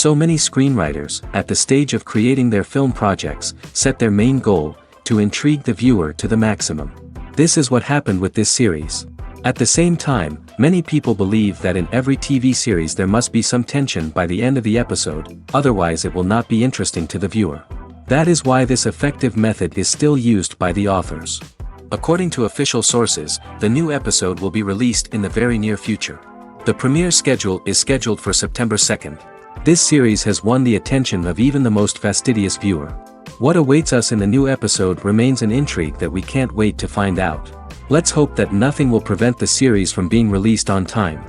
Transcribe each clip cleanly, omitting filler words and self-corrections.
So many screenwriters, at the stage of creating their film projects, set their main goal, to intrigue the viewer to the maximum. This is what happened with this series. At the same time, many people believe that in every TV series there must be some tension by the end of the episode, otherwise it will not be interesting to the viewer. That is why this effective method is still used by the authors. According to official sources, the new episode will be released in the very near future. The premiere schedule is scheduled for September 2nd. This series has won the attention of even the most fastidious viewer. What awaits us in the new episode remains an intrigue that we can't wait to find out. Let's hope that nothing will prevent the series from being released on time.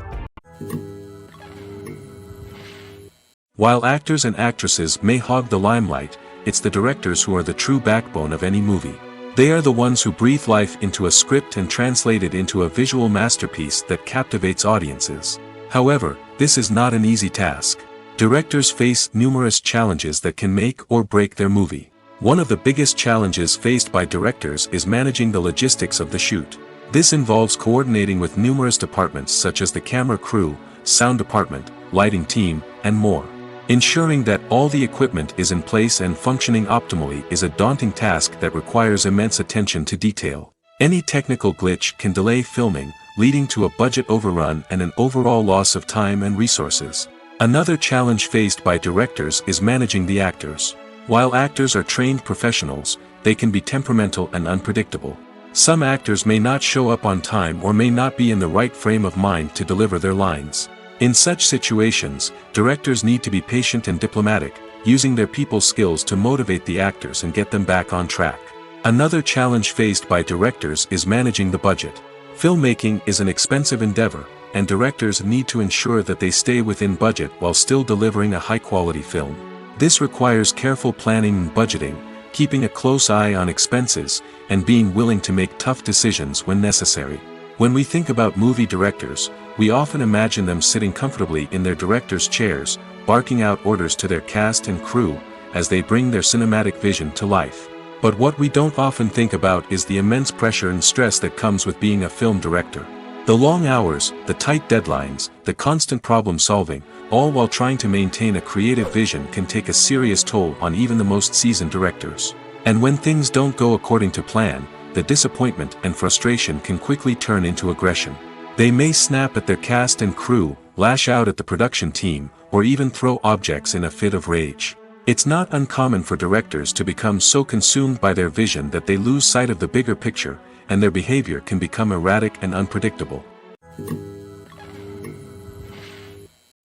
While actors and actresses may hog the limelight, it's the directors who are the true backbone of any movie. They are the ones who breathe life into a script and translate it into a visual masterpiece that captivates audiences. However, this is not an easy task. Directors face numerous challenges that can make or break their movie. One of the biggest challenges faced by directors is managing the logistics of the shoot. This involves coordinating with numerous departments such as the camera crew, sound department, lighting team, and more. Ensuring that all the equipment is in place and functioning optimally is a daunting task that requires immense attention to detail. Any technical glitch can delay filming, leading to a budget overrun and an overall loss of time and resources. Another challenge faced by directors is managing the actors. While actors are trained professionals, they can be temperamental and unpredictable. Some actors may not show up on time or may not be in the right frame of mind to deliver their lines. In such situations, directors need to be patient and diplomatic, using their people skills to motivate the actors and get them back on track. Another challenge faced by directors is managing the budget. Filmmaking is an expensive endeavor, and directors need to ensure that they stay within budget while still delivering a high-quality film. This requires careful planning and budgeting, keeping a close eye on expenses, and being willing to make tough decisions when necessary. When we think about movie directors, we often imagine them sitting comfortably in their director's chairs, barking out orders to their cast and crew, as they bring their cinematic vision to life. But what we don't often think about is the immense pressure and stress that comes with being a film director. The long hours, the tight deadlines, the constant problem solving, all while trying to maintain a creative vision can take a serious toll on even the most seasoned directors. And when things don't go according to plan, the disappointment and frustration can quickly turn into aggression. They may snap at their cast and crew, lash out at the production team, or even throw objects in a fit of rage. It's not uncommon for directors to become so consumed by their vision that they lose sight of the bigger picture, and their behavior can become erratic and unpredictable.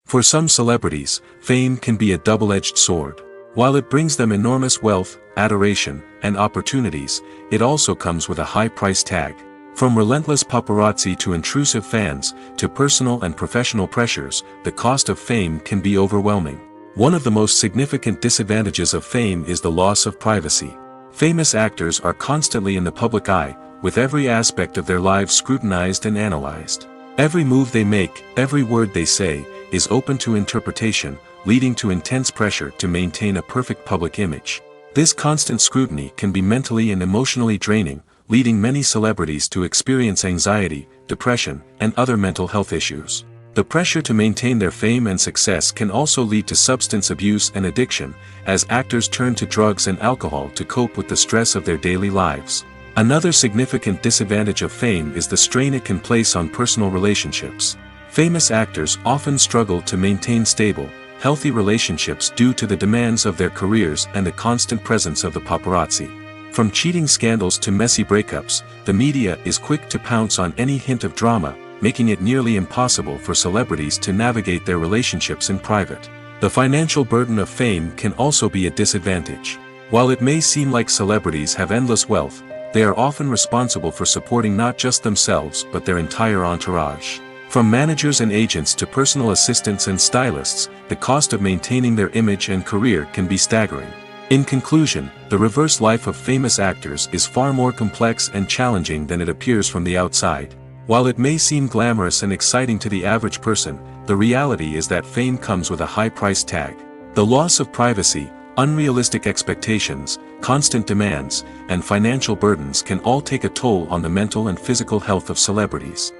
For some celebrities, fame can be a double-edged sword. While it brings them enormous wealth, adoration, and opportunities, it also comes with a high price tag. From relentless paparazzi to intrusive fans, to personal and professional pressures, the cost of fame can be overwhelming. One of the most significant disadvantages of fame is the loss of privacy. Famous actors are constantly in the public eye, with every aspect of their lives scrutinized and analyzed. Every move they make, every word they say, is open to interpretation, leading to intense pressure to maintain a perfect public image. This constant scrutiny can be mentally and emotionally draining, leading many celebrities to experience anxiety, depression, and other mental health issues. The pressure to maintain their fame and success can also lead to substance abuse and addiction, as actors turn to drugs and alcohol to cope with the stress of their daily lives. Another significant disadvantage of fame is the strain it can place on personal relationships. Famous actors often struggle to maintain stable, healthy relationships due to the demands of their careers and the constant presence of the paparazzi. From cheating scandals to messy breakups, the media is quick to pounce on any hint of drama, making it nearly impossible for celebrities to navigate their relationships in private. The financial burden of fame can also be a disadvantage. While it may seem like celebrities have endless wealth, they are often responsible for supporting not just themselves but their entire entourage. From managers and agents to personal assistants and stylists, the cost of maintaining their image and career can be staggering. In conclusion, the reverse life of famous actors is far more complex and challenging than it appears from the outside. While it may seem glamorous and exciting to the average person, the reality is that fame comes with a high price tag. The loss of privacy, unrealistic expectations, constant demands, and financial burdens can all take a toll on the mental and physical health of celebrities.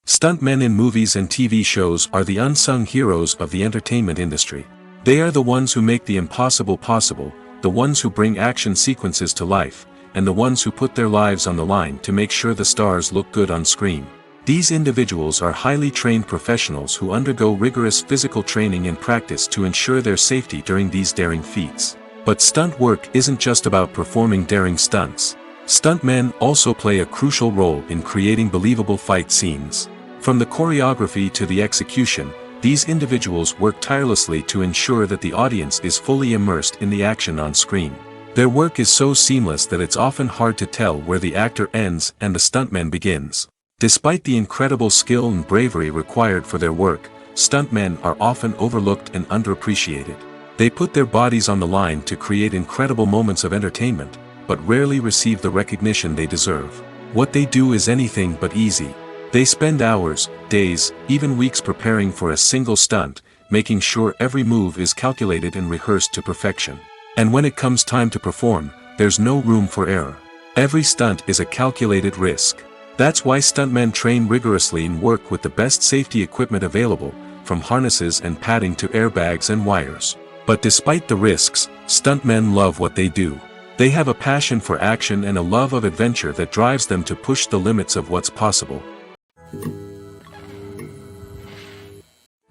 Stuntmen in movies and TV shows are the unsung heroes of the entertainment industry. They are the ones who make the impossible possible, the ones who bring action sequences to life, and the ones who put their lives on the line to make sure the stars look good on screen. These individuals are highly trained professionals who undergo rigorous physical training and practice to ensure their safety during these daring feats. But stunt work isn't just about performing daring stunts. Stuntmen also play a crucial role in creating believable fight scenes. From the choreography to the execution, these individuals work tirelessly to ensure that the audience is fully immersed in the action on screen. Their work is so seamless that it's often hard to tell where the actor ends and the stuntman begins. Despite the incredible skill and bravery required for their work, stuntmen are often overlooked and underappreciated. They put their bodies on the line to create incredible moments of entertainment, but rarely receive the recognition they deserve. What they do is anything but easy. They spend hours, days, even weeks preparing for a single stunt, making sure every move is calculated and rehearsed to perfection. And when it comes time to perform, there's no room for error. Every stunt is a calculated risk. That's why stuntmen train rigorously and work with the best safety equipment available, from harnesses and padding to airbags and wires. But despite the risks, stuntmen love what they do. They have a passion for action and a love of adventure that drives them to push the limits of what's possible.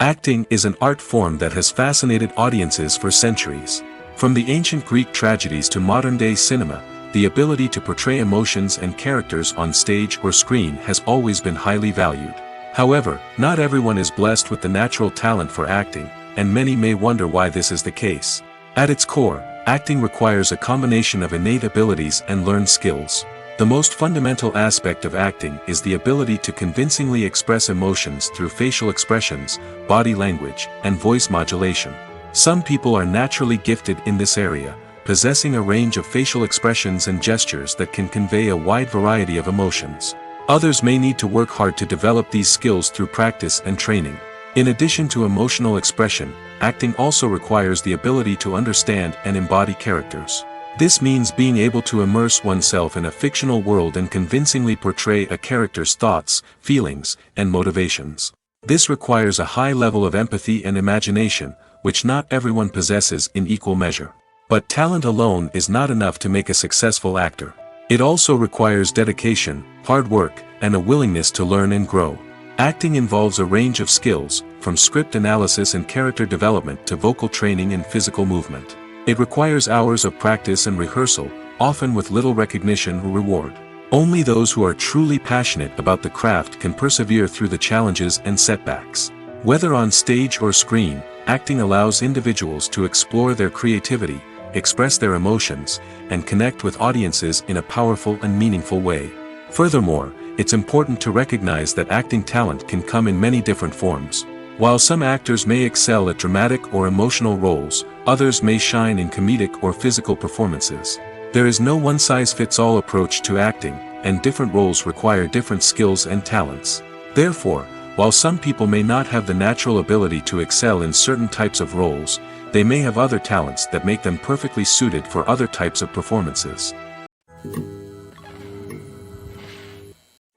Acting is an art form that has fascinated audiences for centuries. From the ancient Greek tragedies to modern-day cinema, the ability to portray emotions and characters on stage or screen has always been highly valued. However, not everyone is blessed with the natural talent for acting, and many may wonder why this is the case. At its core, acting requires a combination of innate abilities and learned skills. The most fundamental aspect of acting is the ability to convincingly express emotions through facial expressions, body language, and voice modulation. Some people are naturally gifted in this area, possessing a range of facial expressions and gestures that can convey a wide variety of emotions. Others may need to work hard to develop these skills through practice and training. In addition to emotional expression, acting also requires the ability to understand and embody characters. This means being able to immerse oneself in a fictional world and convincingly portray a character's thoughts, feelings, and motivations. This requires a high level of empathy and imagination, which not everyone possesses in equal measure. But talent alone is not enough to make a successful actor. It also requires dedication, hard work, and a willingness to learn and grow. Acting involves a range of skills, from script analysis and character development to vocal training and physical movement. It requires hours of practice and rehearsal, often with little recognition or reward. Only those who are truly passionate about the craft can persevere through the challenges and setbacks. Whether on stage or screen, acting allows individuals to explore their creativity, express their emotions, and connect with audiences in a powerful and meaningful way. Furthermore, it's important to recognize that acting talent can come in many different forms. While some actors may excel at dramatic or emotional roles, others may shine in comedic or physical performances. There is no one-size-fits-all approach to acting, and different roles require different skills and talents. Therefore, while some people may not have the natural ability to excel in certain types of roles, they may have other talents that make them perfectly suited for other types of performances.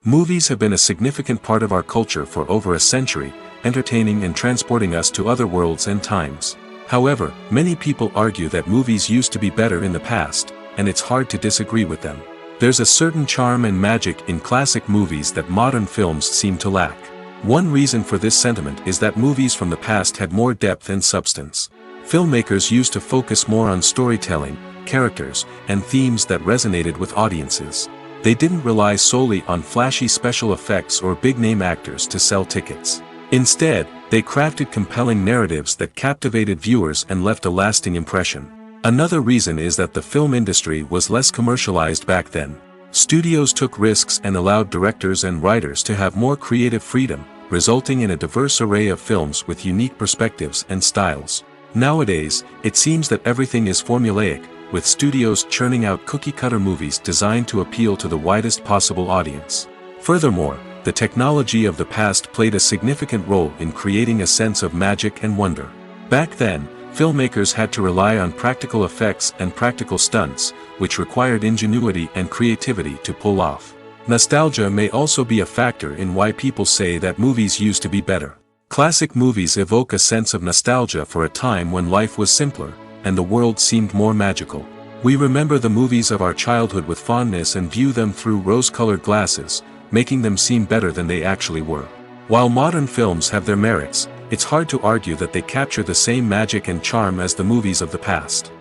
Movies have been a significant part of our culture for over a century, entertaining and transporting us to other worlds and times. However, many people argue that movies used to be better in the past, and it's hard to disagree with them. There's a certain charm and magic in classic movies that modern films seem to lack. One reason for this sentiment is that movies from the past had more depth and substance. Filmmakers used to focus more on storytelling, characters, and themes that resonated with audiences. They didn't rely solely on flashy special effects or big-name actors to sell tickets. Instead, they crafted compelling narratives that captivated viewers and left a lasting impression. Another reason is that the film industry was less commercialized back then. Studios took risks and allowed directors and writers to have more creative freedom, resulting in a diverse array of films with unique perspectives and styles. Nowadays, it seems that everything is formulaic, with studios churning out cookie-cutter movies designed to appeal to the widest possible audience. Furthermore, the technology of the past played a significant role in creating a sense of magic and wonder. Back then, filmmakers had to rely on practical effects and practical stunts, which required ingenuity and creativity to pull off. Nostalgia may also be a factor in why people say that movies used to be better. Classic movies evoke a sense of nostalgia for a time when life was simpler, and the world seemed more magical. We remember the movies of our childhood with fondness and view them through rose-colored glasses, making them seem better than they actually were. While modern films have their merits, it's hard to argue that they capture the same magic and charm as the movies of the past.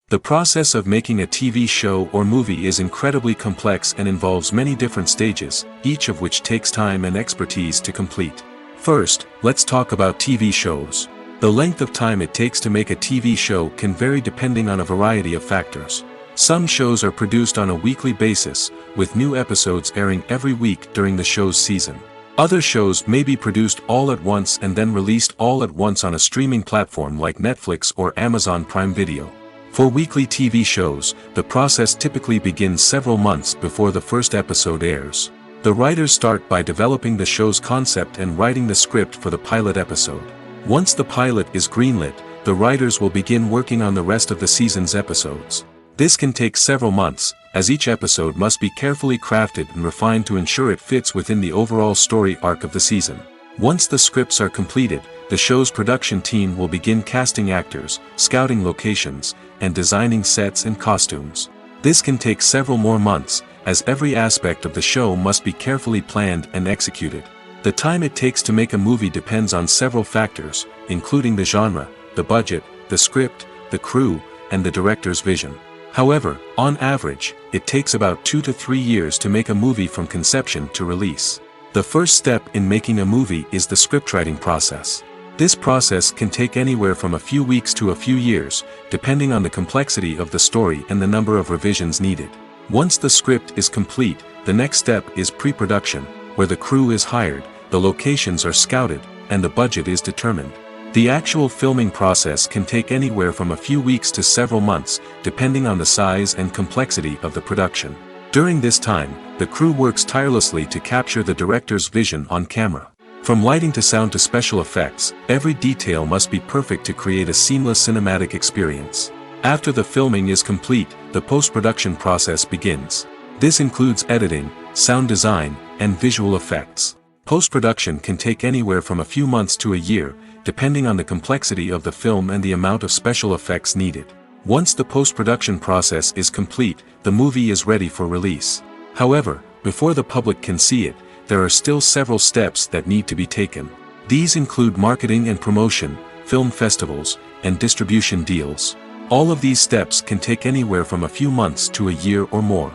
The process of making a TV show or movie is incredibly complex and involves many different stages, each of which takes time and expertise to complete. First, let's talk about TV shows. The length of time it takes to make a TV show can vary depending on a variety of factors. Some shows are produced on a weekly basis, with new episodes airing every week during the show's season. Other shows may be produced all at once and then released all at once on a streaming platform like Netflix or Amazon Prime Video. For weekly TV shows, the process typically begins several months before the first episode airs. The writers start by developing the show's concept and writing the script for the pilot episode. Once the pilot is greenlit, the writers will begin working on the rest of the season's episodes. This can take several months, as each episode must be carefully crafted and refined to ensure it fits within the overall story arc of the season. Once the scripts are completed, the show's production team will begin casting actors, scouting locations, and designing sets and costumes. This can take several more months, as every aspect of the show must be carefully planned and executed. The time it takes to make a movie depends on several factors, including the genre, the budget, the script, the crew, and the director's vision. However, on average, it takes about 2 to 3 years to make a movie from conception to release. The first step in making a movie is the scriptwriting process. This process can take anywhere from a few weeks to a few years, depending on the complexity of the story and the number of revisions needed. Once the script is complete, the next step is pre-production, where the crew is hired, the locations are scouted, and the budget is determined. The actual filming process can take anywhere from a few weeks to several months, depending on the size and complexity of the production. During this time, the crew works tirelessly to capture the director's vision on camera. From lighting to sound to special effects, every detail must be perfect to create a seamless cinematic experience. After the filming is complete, the post-production process begins. This includes editing, sound design, and visual effects. Post-production can take anywhere from a few months to a year, depending on the complexity of the film and the amount of special effects needed. Once the post-production process is complete, the movie is ready for release. However, before the public can see it, there are still several steps that need to be taken. These include marketing and promotion, film festivals, and distribution deals. All of these steps can take anywhere from a few months to a year or more.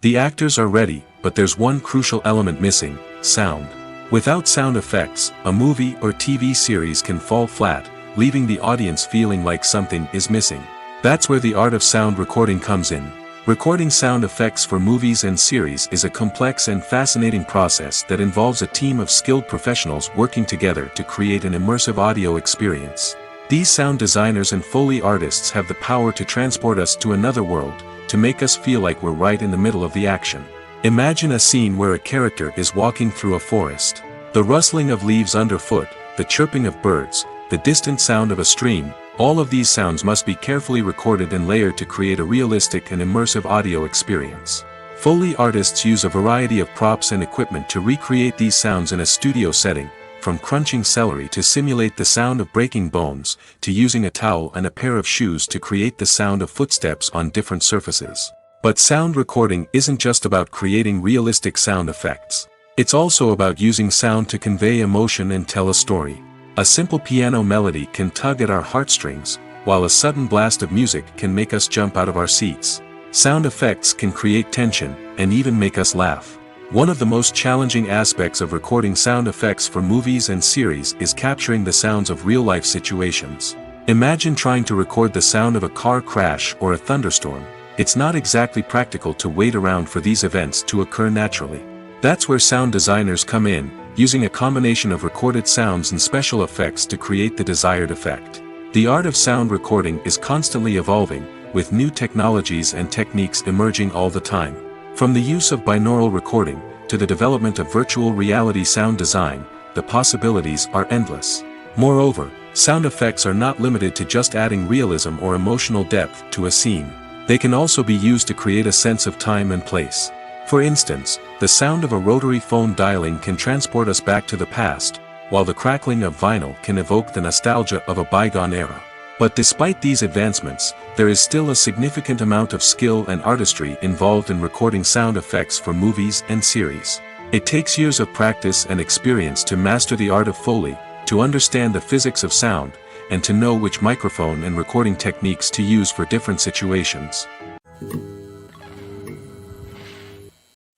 The actors are ready, but there's one crucial element missing: sound. Without sound effects, a movie or TV series can fall flat, leaving the audience feeling like something is missing. That's where the art of sound recording comes in. Recording sound effects for movies and series is a complex and fascinating process that involves a team of skilled professionals working together to create an immersive audio experience. These sound designers and Foley artists have the power to transport us to another world, to make us feel like we're right in the middle of the action. Imagine a scene where a character is walking through a forest. The rustling of leaves underfoot, the chirping of birds, the distant sound of a stream, all of these sounds must be carefully recorded and layered to create a realistic and immersive audio experience. Foley artists use a variety of props and equipment to recreate these sounds in a studio setting, from crunching celery to simulate the sound of breaking bones, to using a towel and a pair of shoes to create the sound of footsteps on different surfaces. But sound recording isn't just about creating realistic sound effects. It's also about using sound to convey emotion and tell a story. A simple piano melody can tug at our heartstrings, while a sudden blast of music can make us jump out of our seats. Sound effects can create tension, and even make us laugh. One of the most challenging aspects of recording sound effects for movies and series is capturing the sounds of real-life situations. Imagine trying to record the sound of a car crash or a thunderstorm. It's not exactly practical to wait around for these events to occur naturally. That's where sound designers come in, using a combination of recorded sounds and special effects to create the desired effect. The art of sound recording is constantly evolving, with new technologies and techniques emerging all the time. From the use of binaural recording, to the development of virtual reality sound design, the possibilities are endless. Moreover, Sound effects are not limited to just adding realism or emotional depth to a scene. They can also be used to create a sense of time and place. For instance, the sound of a rotary phone dialing can transport us back to the past, while the crackling of vinyl can evoke the nostalgia of a bygone era. But despite these advancements, there is still a significant amount of skill and artistry involved in recording sound effects for movies and series. It takes years of practice and experience to master the art of Foley, to understand the physics of sound, and to know which microphone and recording techniques to use for different situations.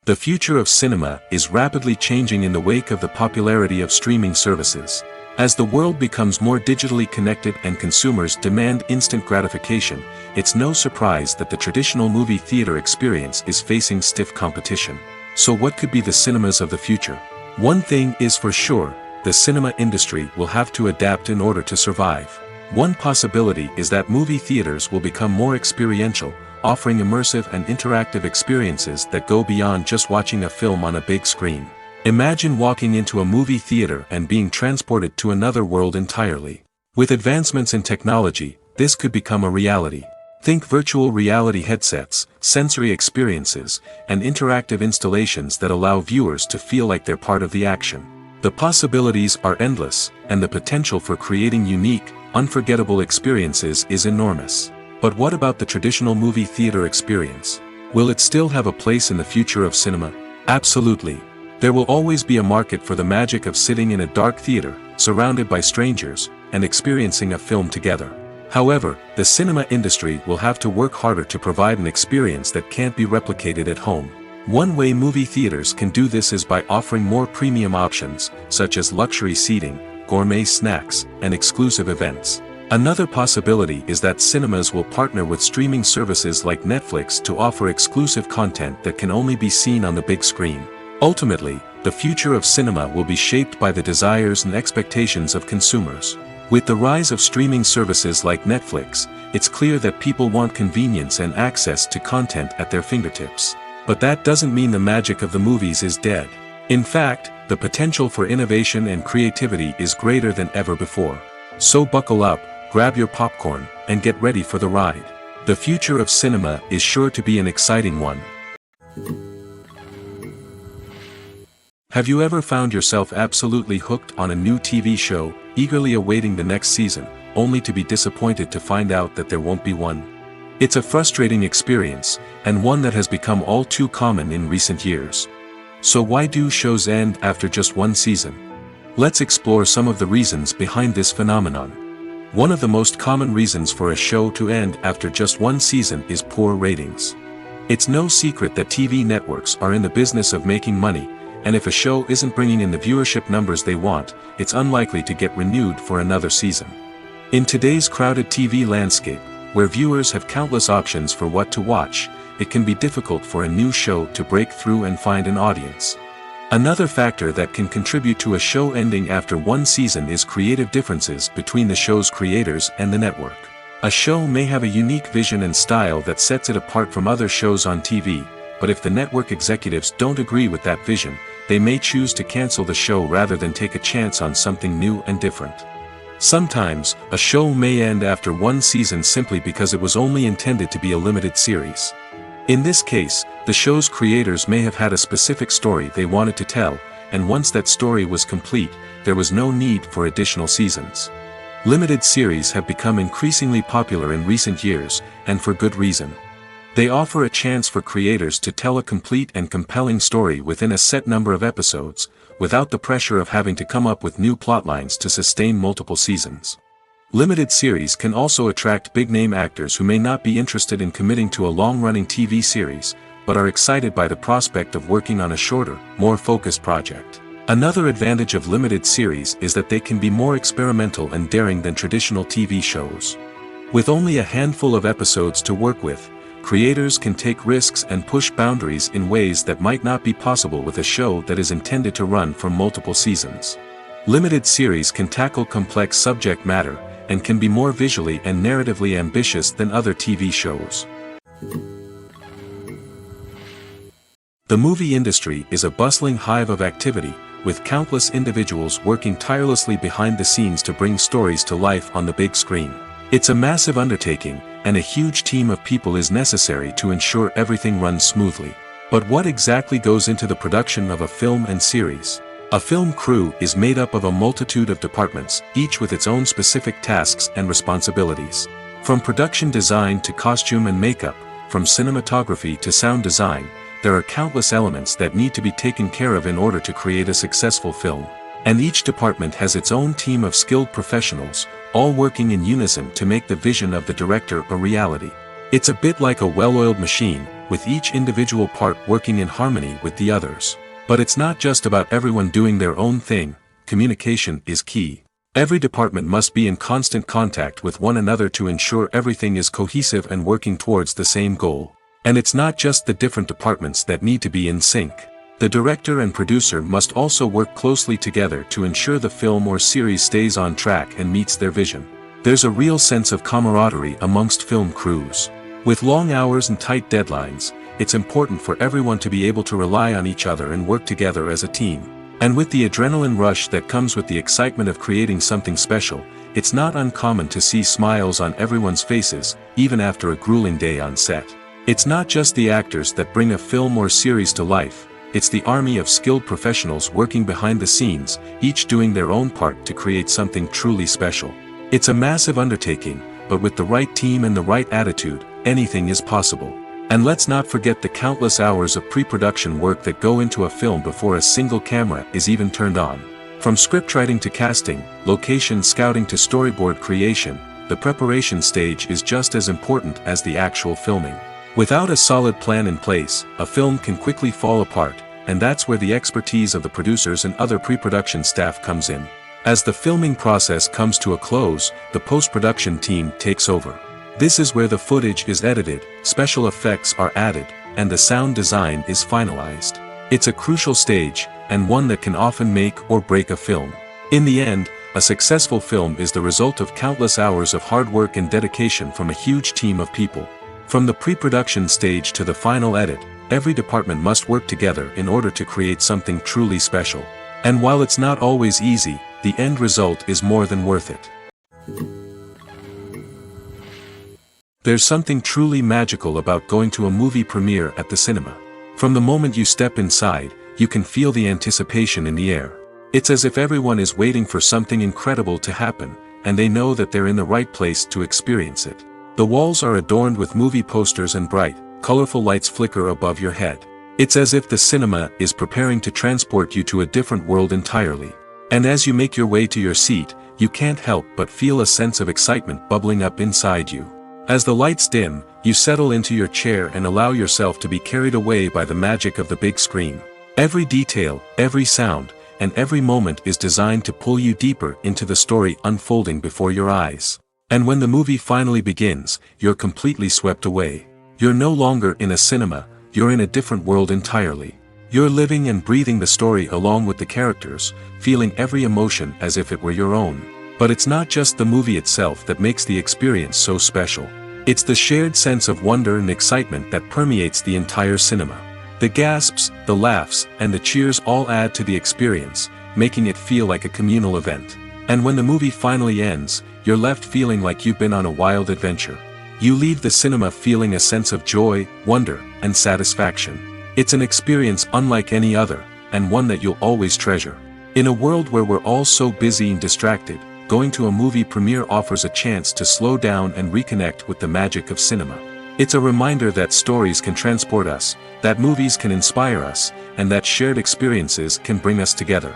The future of cinema is rapidly changing in the wake of the popularity of streaming services. As the world becomes more digitally connected and consumers demand instant gratification, it's no surprise that the traditional movie theater experience is facing stiff competition. So what could be the cinemas of the future? One thing is for sure, the cinema industry will have to adapt in order to survive. One possibility is that movie theaters will become more experiential, offering immersive and interactive experiences that go beyond just watching a film on a big screen. Imagine walking into a movie theater and being transported to another world entirely. With advancements in technology, this could become a reality. Think virtual reality headsets, sensory experiences, and interactive installations that allow viewers to feel like they're part of the action. The possibilities are endless, and the potential for creating unique, unforgettable experiences is enormous. But what about the traditional movie theater experience? Will it still have a place in the future of cinema? Absolutely. There will always be a market for the magic of sitting in a dark theater, surrounded by strangers, and experiencing a film together. However, the cinema industry will have to work harder to provide an experience that can't be replicated at home. One way movie theaters can do this is by offering more premium options, such as luxury seating, gourmet snacks, and exclusive events. Another possibility is that cinemas will partner with streaming services like Netflix to offer exclusive content that can only be seen on the big screen. Ultimately, the future of cinema will be shaped by the desires and expectations of consumers. With the rise of streaming services like Netflix, it's clear that people want convenience and access to content at their fingertips. But that doesn't mean the magic of the movies is dead. In fact, the potential for innovation and creativity is greater than ever before. So buckle up, grab your popcorn, and get ready for the ride. The future of cinema is sure to be an exciting one. Have you ever found yourself absolutely hooked on a new TV show, eagerly awaiting the next season, only to be disappointed to find out that there won't be one? It's a frustrating experience, and one that has become all too common in recent years. So why do shows end after just one season? Let's explore some of the reasons behind this phenomenon. One of the most common reasons for a show to end after just one season is poor ratings. It's no secret that TV networks are in the business of making money, and if a show isn't bringing in the viewership numbers they want, it's unlikely to get renewed for another season. In today's crowded TV landscape, where viewers have countless options for what to watch, it can be difficult for a new show to break through and find an audience. Another factor that can contribute to a show ending after one season is creative differences between the show's creators and the network. A show may have a unique vision and style that sets it apart from other shows on TV, but if the network executives don't agree with that vision, they may choose to cancel the show rather than take a chance on something new and different. Sometimes, a show may end after one season simply because it was only intended to be a limited series. In this case, the show's creators may have had a specific story they wanted to tell, and once that story was complete, there was no need for additional seasons. Limited series have become increasingly popular in recent years, and for good reason. They offer a chance for creators to tell a complete and compelling story within a set number of episodes, without the pressure of having to come up with new plotlines to sustain multiple seasons. Limited series can also attract big-name actors who may not be interested in committing to a long-running TV series, but are excited by the prospect of working on a shorter, more focused project. Another advantage of limited series is that they can be more experimental and daring than traditional TV shows. With only a handful of episodes to work with, creators can take risks and push boundaries in ways that might not be possible with a show that is intended to run for multiple seasons. Limited series can tackle complex subject matter, and can be more visually and narratively ambitious than other TV shows. The movie industry is a bustling hive of activity, with countless individuals working tirelessly behind the scenes to bring stories to life on the big screen. It's a massive undertaking, and a huge team of people is necessary to ensure everything runs smoothly. But what exactly goes into the production of a film and series? A film crew is made up of a multitude of departments, each with its own specific tasks and responsibilities. From production design to costume and makeup, from cinematography to sound design, there are countless elements that need to be taken care of in order to create a successful film. And each department has its own team of skilled professionals, all working in unison to make the vision of the director a reality. It's a bit like a well-oiled machine, with each individual part working in harmony with the others. But it's not just about everyone doing their own thing. Communication is key. Every department must be in constant contact with one another to ensure everything is cohesive and working towards the same goal. And it's not just the different departments that need to be in sync. The director and producer must also work closely together to ensure the film or series stays on track and meets their vision. There's a real sense of camaraderie amongst film crews. With long hours and tight deadlines, it's important for everyone to be able to rely on each other and work together as a team. And with the adrenaline rush that comes with the excitement of creating something special, it's not uncommon to see smiles on everyone's faces, even after a grueling day on set. It's not just the actors that bring a film or series to life, it's the army of skilled professionals working behind the scenes, each doing their own part to create something truly special. It's a massive undertaking, but with the right team and the right attitude, anything is possible. And let's not forget the countless hours of pre-production work that go into a film before a single camera is even turned on. From scriptwriting to casting, location scouting to storyboard creation, the preparation stage is just as important as the actual filming. Without a solid plan in place, a film can quickly fall apart, and that's where the expertise of the producers and other pre-production staff comes in. As the filming process comes to a close, the post-production team takes over. This is where the footage is edited, special effects are added, and the sound design is finalized. It's a crucial stage, and one that can often make or break a film. In the end, a successful film is the result of countless hours of hard work and dedication from a huge team of people. From the pre-production stage to the final edit, every department must work together in order to create something truly special. And while it's not always easy, the end result is more than worth it. There's something truly magical about going to a movie premiere at the cinema. From the moment you step inside, you can feel the anticipation in the air. It's as if everyone is waiting for something incredible to happen, and they know that they're in the right place to experience it. The walls are adorned with movie posters and bright, colorful lights flicker above your head. It's as if the cinema is preparing to transport you to a different world entirely. And as you make your way to your seat, you can't help but feel a sense of excitement bubbling up inside you. As the lights dim, you settle into your chair and allow yourself to be carried away by the magic of the big screen. Every detail, every sound, and every moment is designed to pull you deeper into the story unfolding before your eyes. And when the movie finally begins, you're completely swept away. You're no longer in a cinema, you're in a different world entirely. You're living and breathing the story along with the characters, feeling every emotion as if it were your own. But it's not just the movie itself that makes the experience so special. It's the shared sense of wonder and excitement that permeates the entire cinema. The gasps, the laughs, and the cheers all add to the experience, making it feel like a communal event. And when the movie finally ends, you're left feeling like you've been on a wild adventure. You leave the cinema feeling a sense of joy, wonder, and satisfaction. It's an experience unlike any other, and one that you'll always treasure. In a world where we're all so busy and distracted, going to a movie premiere offers a chance to slow down and reconnect with the magic of cinema. It's a reminder that stories can transport us, that movies can inspire us, and that shared experiences can bring us together.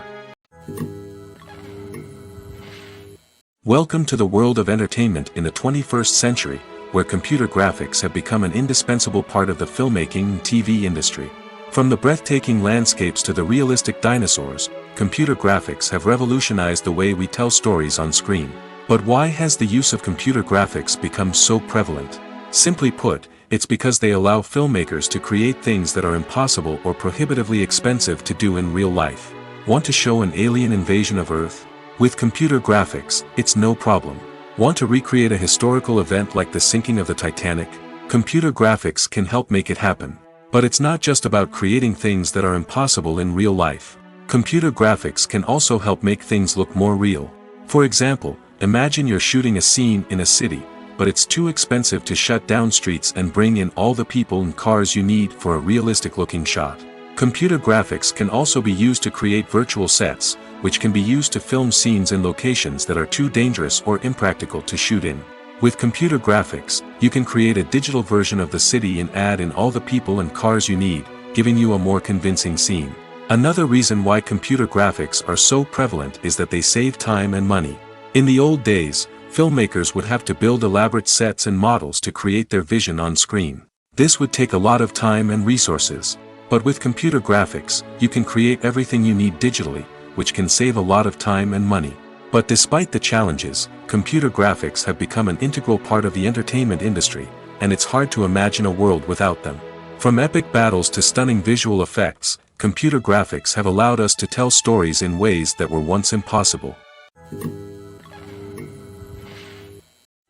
Welcome to the world of entertainment in the 21st century, where computer graphics have become an indispensable part of the filmmaking and TV industry. From the breathtaking landscapes to the realistic dinosaurs, computer graphics have revolutionized the way we tell stories on screen. But why has the use of computer graphics become so prevalent? Simply put, it's because they allow filmmakers to create things that are impossible or prohibitively expensive to do in real life. Want to show an alien invasion of Earth? With computer graphics, it's no problem. Want to recreate a historical event like the sinking of the Titanic? Computer graphics can help make it happen. But it's not just about creating things that are impossible in real life. Computer graphics can also help make things look more real. For example, imagine you're shooting a scene in a city, but it's too expensive to shut down streets and bring in all the people and cars you need for a realistic-looking shot. Computer graphics can also be used to create virtual sets, which can be used to film scenes in locations that are too dangerous or impractical to shoot in. With computer graphics, you can create a digital version of the city and add in all the people and cars you need, giving you a more convincing scene. Another reason why computer graphics are so prevalent is that they save time and money. In the old days, filmmakers would have to build elaborate sets and models to create their vision on screen. This would take a lot of time and resources. But with computer graphics, you can create everything you need digitally, which can save a lot of time and money. But despite the challenges, computer graphics have become an integral part of the entertainment industry, and it's hard to imagine a world without them. From epic battles to stunning visual effects, computer graphics have allowed us to tell stories in ways that were once impossible.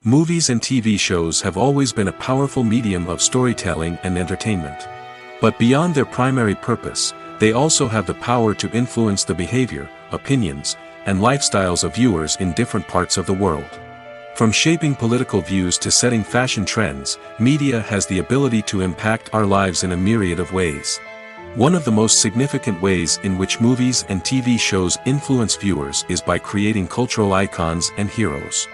Movies and TV shows have always been a powerful medium of storytelling and entertainment. But beyond their primary purpose, they also have the power to influence the behavior, opinions, and lifestyles of viewers in different parts of the world. From shaping political views to setting fashion trends, media has the ability to impact our lives in a myriad of ways. One of the most significant ways in which movies and TV shows influence viewers is by creating cultural icons and heroes.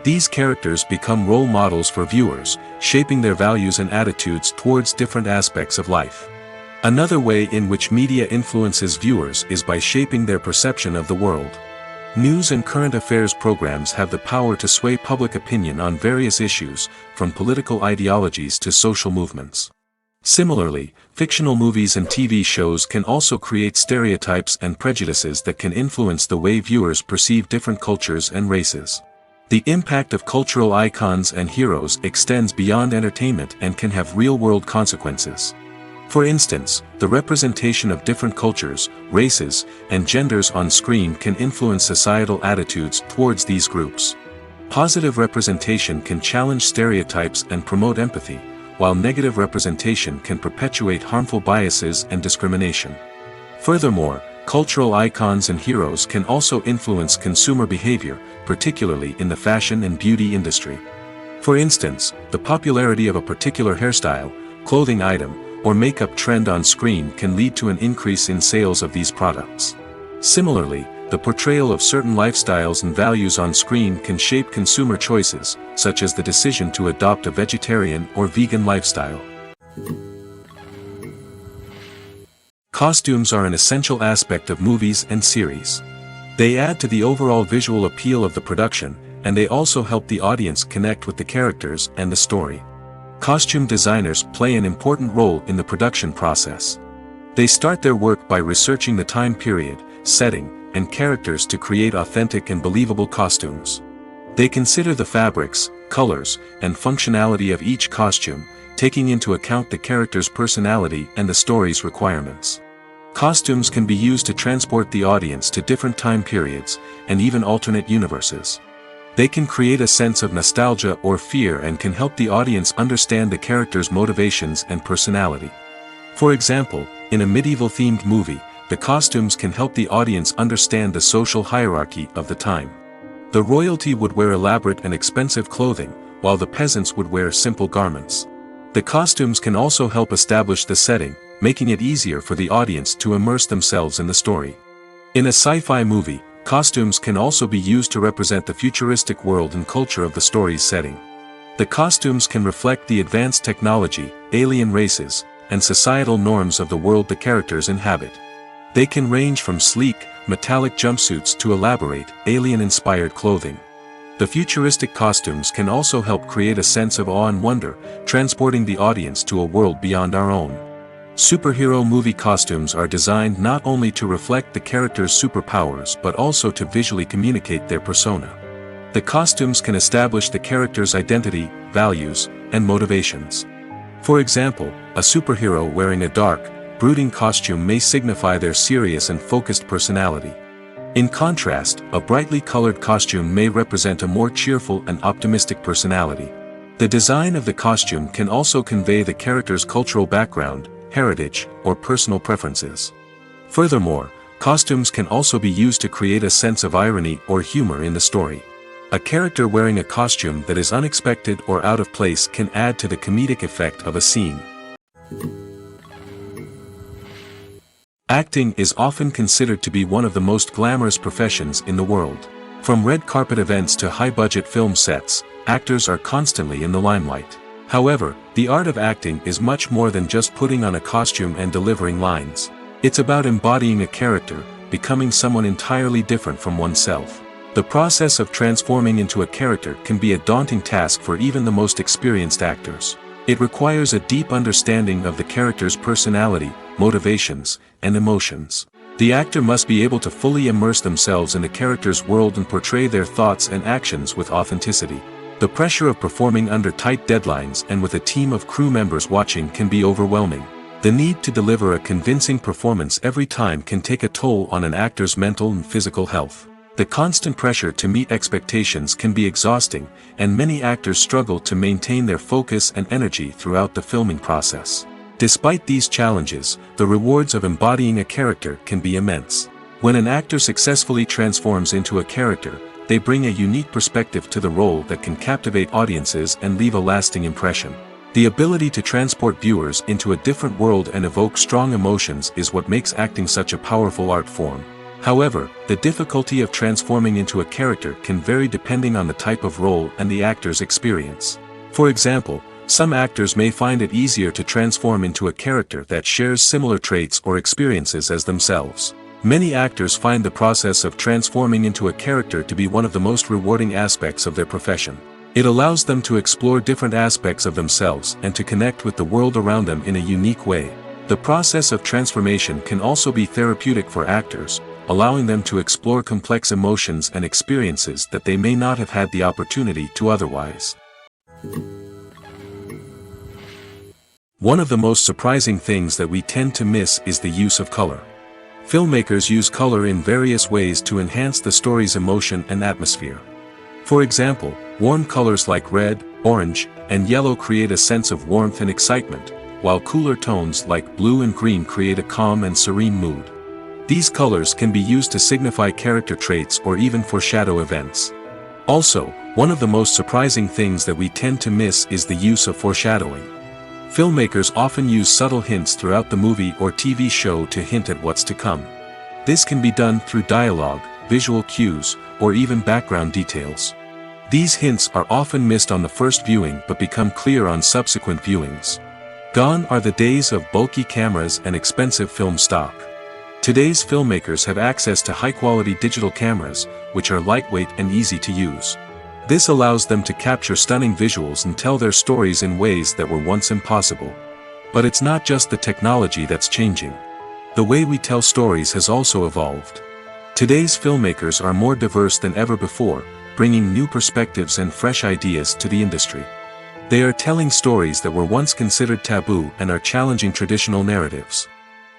These characters become role models for viewers, shaping their values and attitudes towards different aspects of life. Another way in which media influences viewers is by shaping their perception of the world. News and current affairs programs have the power to sway public opinion on various issues, from political ideologies to social movements. Similarly, fictional movies and TV shows can also create stereotypes and prejudices that can influence the way viewers perceive different cultures and races. The impact of cultural icons and heroes extends beyond entertainment and can have real-world consequences. For instance, the representation of different cultures, races, and genders on screen can influence societal attitudes towards these groups. Positive representation can challenge stereotypes and promote empathy, while negative representation can perpetuate harmful biases and discrimination. Furthermore, cultural icons and heroes can also influence consumer behavior, particularly in the fashion and beauty industry. For instance, the popularity of a particular hairstyle, clothing item, or makeup trend on screen can lead to an increase in sales of these products. Similarly, the portrayal of certain lifestyles and values on screen can shape consumer choices, such as the decision to adopt a vegetarian or vegan lifestyle. Costumes are an essential aspect of movies and series. They add to the overall visual appeal of the production, and they also help the audience connect with the characters and the story. Costume designers play an important role in the production process. They start their work by researching the time period, setting, and characters to create authentic and believable costumes. They consider the fabrics, colors, and functionality of each costume, taking into account the character's personality and the story's requirements. Costumes can be used to transport the audience to different time periods, and even alternate universes. They can create a sense of nostalgia or fear and can help the audience understand the character's motivations and personality. For example, in a medieval-themed movie, the costumes can help the audience understand the social hierarchy of the time. The royalty would wear elaborate and expensive clothing, while the peasants would wear simple garments. The costumes can also help establish the setting, making it easier for the audience to immerse themselves in the story. In a sci-fi movie, costumes can also be used to represent the futuristic world and culture of the story's setting. The costumes can reflect the advanced technology, alien races, and societal norms of the world the characters inhabit. They can range from sleek, metallic jumpsuits to elaborate, alien-inspired clothing. The futuristic costumes can also help create a sense of awe and wonder, transporting the audience to a world beyond our own. Superhero movie costumes are designed not only to reflect the character's superpowers but also to visually communicate their persona. The costumes can establish the character's identity, values, and motivations. For example, a superhero wearing a dark, brooding costume may signify their serious and focused personality. In contrast, a brightly colored costume may represent a more cheerful and optimistic personality. The design of the costume can also convey the character's cultural background, heritage, or personal preferences. Furthermore, Costumes can also be used to create a sense of irony or humor in the story. A character wearing a costume that is unexpected or out of place can add to the comedic effect of a scene. Acting is often considered to be one of the most glamorous professions in the world. From red carpet events to high-budget film sets, actors are constantly in the limelight. However, the art of acting is much more than just putting on a costume and delivering lines. It's about embodying a character, becoming someone entirely different from oneself. The process of transforming into a character can be a daunting task for even the most experienced actors. It requires a deep understanding of the character's personality, motivations, and emotions. The actor must be able to fully immerse themselves in the character's world and portray their thoughts and actions with authenticity. The pressure of performing under tight deadlines and with a team of crew members watching can be overwhelming. The need to deliver a convincing performance every time can take a toll on an actor's mental and physical health. The constant pressure to meet expectations can be exhausting, and many actors struggle to maintain their focus and energy throughout the filming process. Despite these challenges, the rewards of embodying a character can be immense. When an actor successfully transforms into a character, they bring a unique perspective to the role that can captivate audiences and leave a lasting impression. The ability to transport viewers into a different world and evoke strong emotions is what makes acting such a powerful art form. However, the difficulty of transforming into a character can vary depending on the type of role and the actor's experience. For example, some actors may find it easier to transform into a character that shares similar traits or experiences as themselves. Many actors find the process of transforming into a character to be one of the most rewarding aspects of their profession. It allows them to explore different aspects of themselves and to connect with the world around them in a unique way. The process of transformation can also be therapeutic for actors, allowing them to explore complex emotions and experiences that they may not have had the opportunity to otherwise. One of the most surprising things that we tend to miss is the use of color. Filmmakers use color in various ways to enhance the story's emotion and atmosphere. For example, warm colors like red, orange, and yellow create a sense of warmth and excitement, while cooler tones like blue and green create a calm and serene mood. These colors can be used to signify character traits or even foreshadow events. Also, one of the most surprising things that we tend to miss is the use of foreshadowing. Filmmakers often use subtle hints throughout the movie or TV show to hint at what's to come. This can be done through dialogue, visual cues, or even background details. These hints are often missed on the first viewing but become clear on subsequent viewings. Gone are the days of bulky cameras and expensive film stock. Today's filmmakers have access to high-quality digital cameras, which are lightweight and easy to use. This allows them to capture stunning visuals and tell their stories in ways that were once impossible. But it's not just the technology that's changing. The way we tell stories has also evolved. Today's filmmakers are more diverse than ever before, bringing new perspectives and fresh ideas to the industry. They are telling stories that were once considered taboo and are challenging traditional narratives.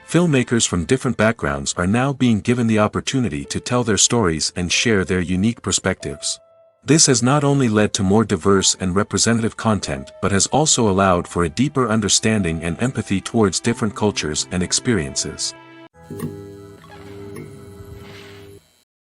Filmmakers from different backgrounds are now being given the opportunity to tell their stories and share their unique perspectives. This has not only led to more diverse and representative content but has also allowed for a deeper understanding and empathy towards different cultures and experiences.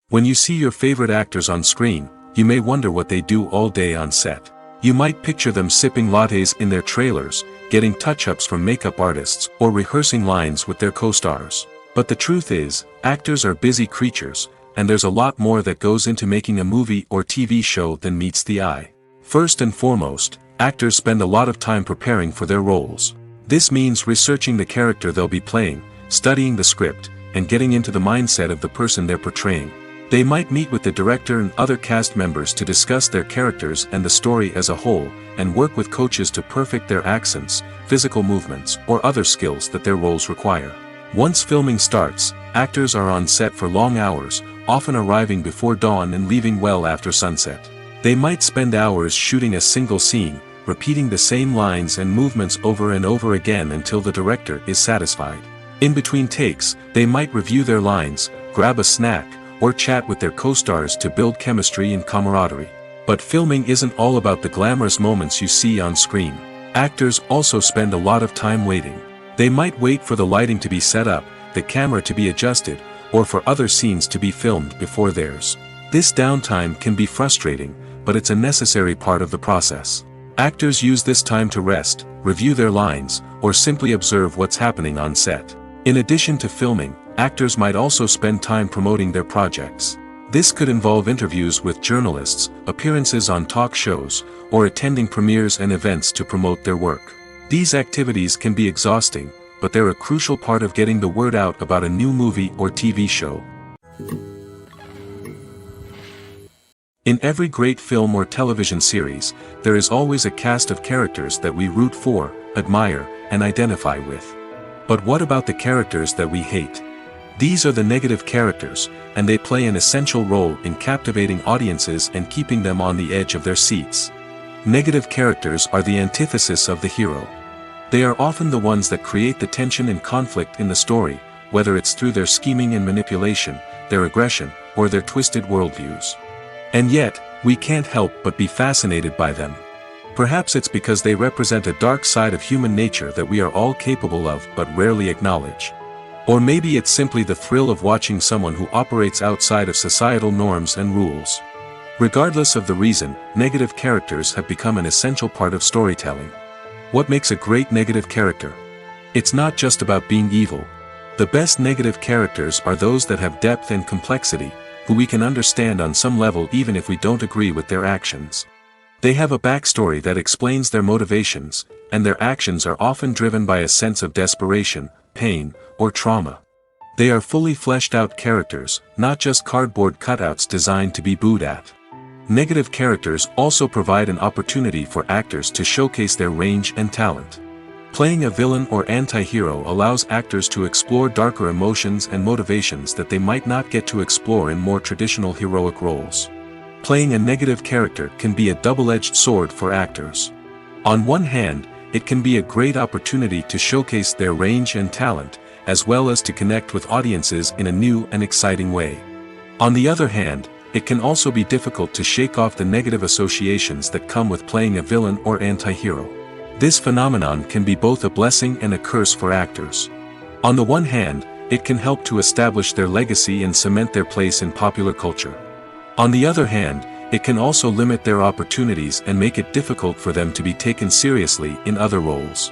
When you see your favorite actors on screen, you may wonder what they do all day on set. You might picture them sipping lattes in their trailers, getting touch-ups from makeup artists, or rehearsing lines with their co-stars. But the truth is, actors are busy creatures, and there's a lot more that goes into making a movie or TV show than meets the eye. First and foremost, actors spend a lot of time preparing for their roles. This means researching the character they'll be playing, studying the script, and getting into the mindset of the person they're portraying. They might meet with the director and other cast members to discuss their characters and the story as a whole, and work with coaches to perfect their accents, physical movements, or other skills that their roles require. Once filming starts, actors are on set for long hours, often arriving before dawn and leaving well after sunset. They might spend hours shooting a single scene, repeating the same lines and movements over and over again until the director is satisfied. In between takes, they might review their lines, grab a snack, or chat with their co-stars to build chemistry and camaraderie. But filming isn't all about the glamorous moments you see on screen. Actors also spend a lot of time waiting. They might wait for the lighting to be set up, the camera to be adjusted, or for other scenes to be filmed before theirs. This downtime can be frustrating, but it's a necessary part of the process. Actors use this time to rest, review their lines, or simply observe what's happening on set. In addition to filming, actors might also spend time promoting their projects. This could involve interviews with journalists, appearances on talk shows, or attending premieres and events to promote their work. These activities can be exhausting, but they're a crucial part of getting the word out about a new movie or TV show. In every great film or television series, there is always a cast of characters that we root for, admire, and identify with. But what about the characters that we hate? These are the negative characters, and they play an essential role in captivating audiences and keeping them on the edge of their seats. Negative characters are the antithesis of the hero. They are often the ones that create the tension and conflict in the story, whether it's through their scheming and manipulation, their aggression, or their twisted worldviews. And yet, we can't help but be fascinated by them. Perhaps it's because they represent a dark side of human nature that we are all capable of but rarely acknowledge. Or maybe it's simply the thrill of watching someone who operates outside of societal norms and rules. Regardless of the reason, negative characters have become an essential part of storytelling. What makes a great negative character? It's not just about being evil. The best negative characters are those that have depth and complexity, who we can understand on some level even if we don't agree with their actions. They have a backstory that explains their motivations, and their actions are often driven by a sense of desperation, pain, or trauma. They are fully fleshed out characters, not just cardboard cutouts designed to be booed at. Negative characters also provide an opportunity for actors to showcase their range and talent. Playing a villain or anti-hero allows actors to explore darker emotions and motivations that they might not get to explore in more traditional heroic roles. Playing a negative character can be a double-edged sword for actors. On one hand, it can be a great opportunity to showcase their range and talent, as well as to connect with audiences in a new and exciting way. On the other hand, it can also be difficult to shake off the negative associations that come with playing a villain or anti-hero. This phenomenon can be both a blessing and a curse for actors. On the one hand, it can help to establish their legacy and cement their place in popular culture. On the other hand, it can also limit their opportunities and make it difficult for them to be taken seriously in other roles.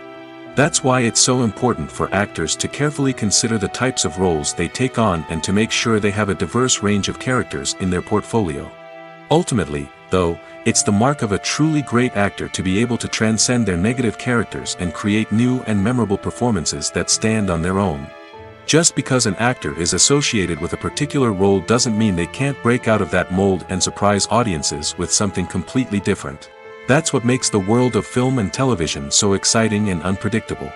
That's why it's so important for actors to carefully consider the types of roles they take on and to make sure they have a diverse range of characters in their portfolio. Ultimately, though, it's the mark of a truly great actor to be able to transcend their negative characters and create new and memorable performances that stand on their own. Just because an actor is associated with a particular role doesn't mean they can't break out of that mold and surprise audiences with something completely different. That's what makes the world of film and television so exciting and unpredictable.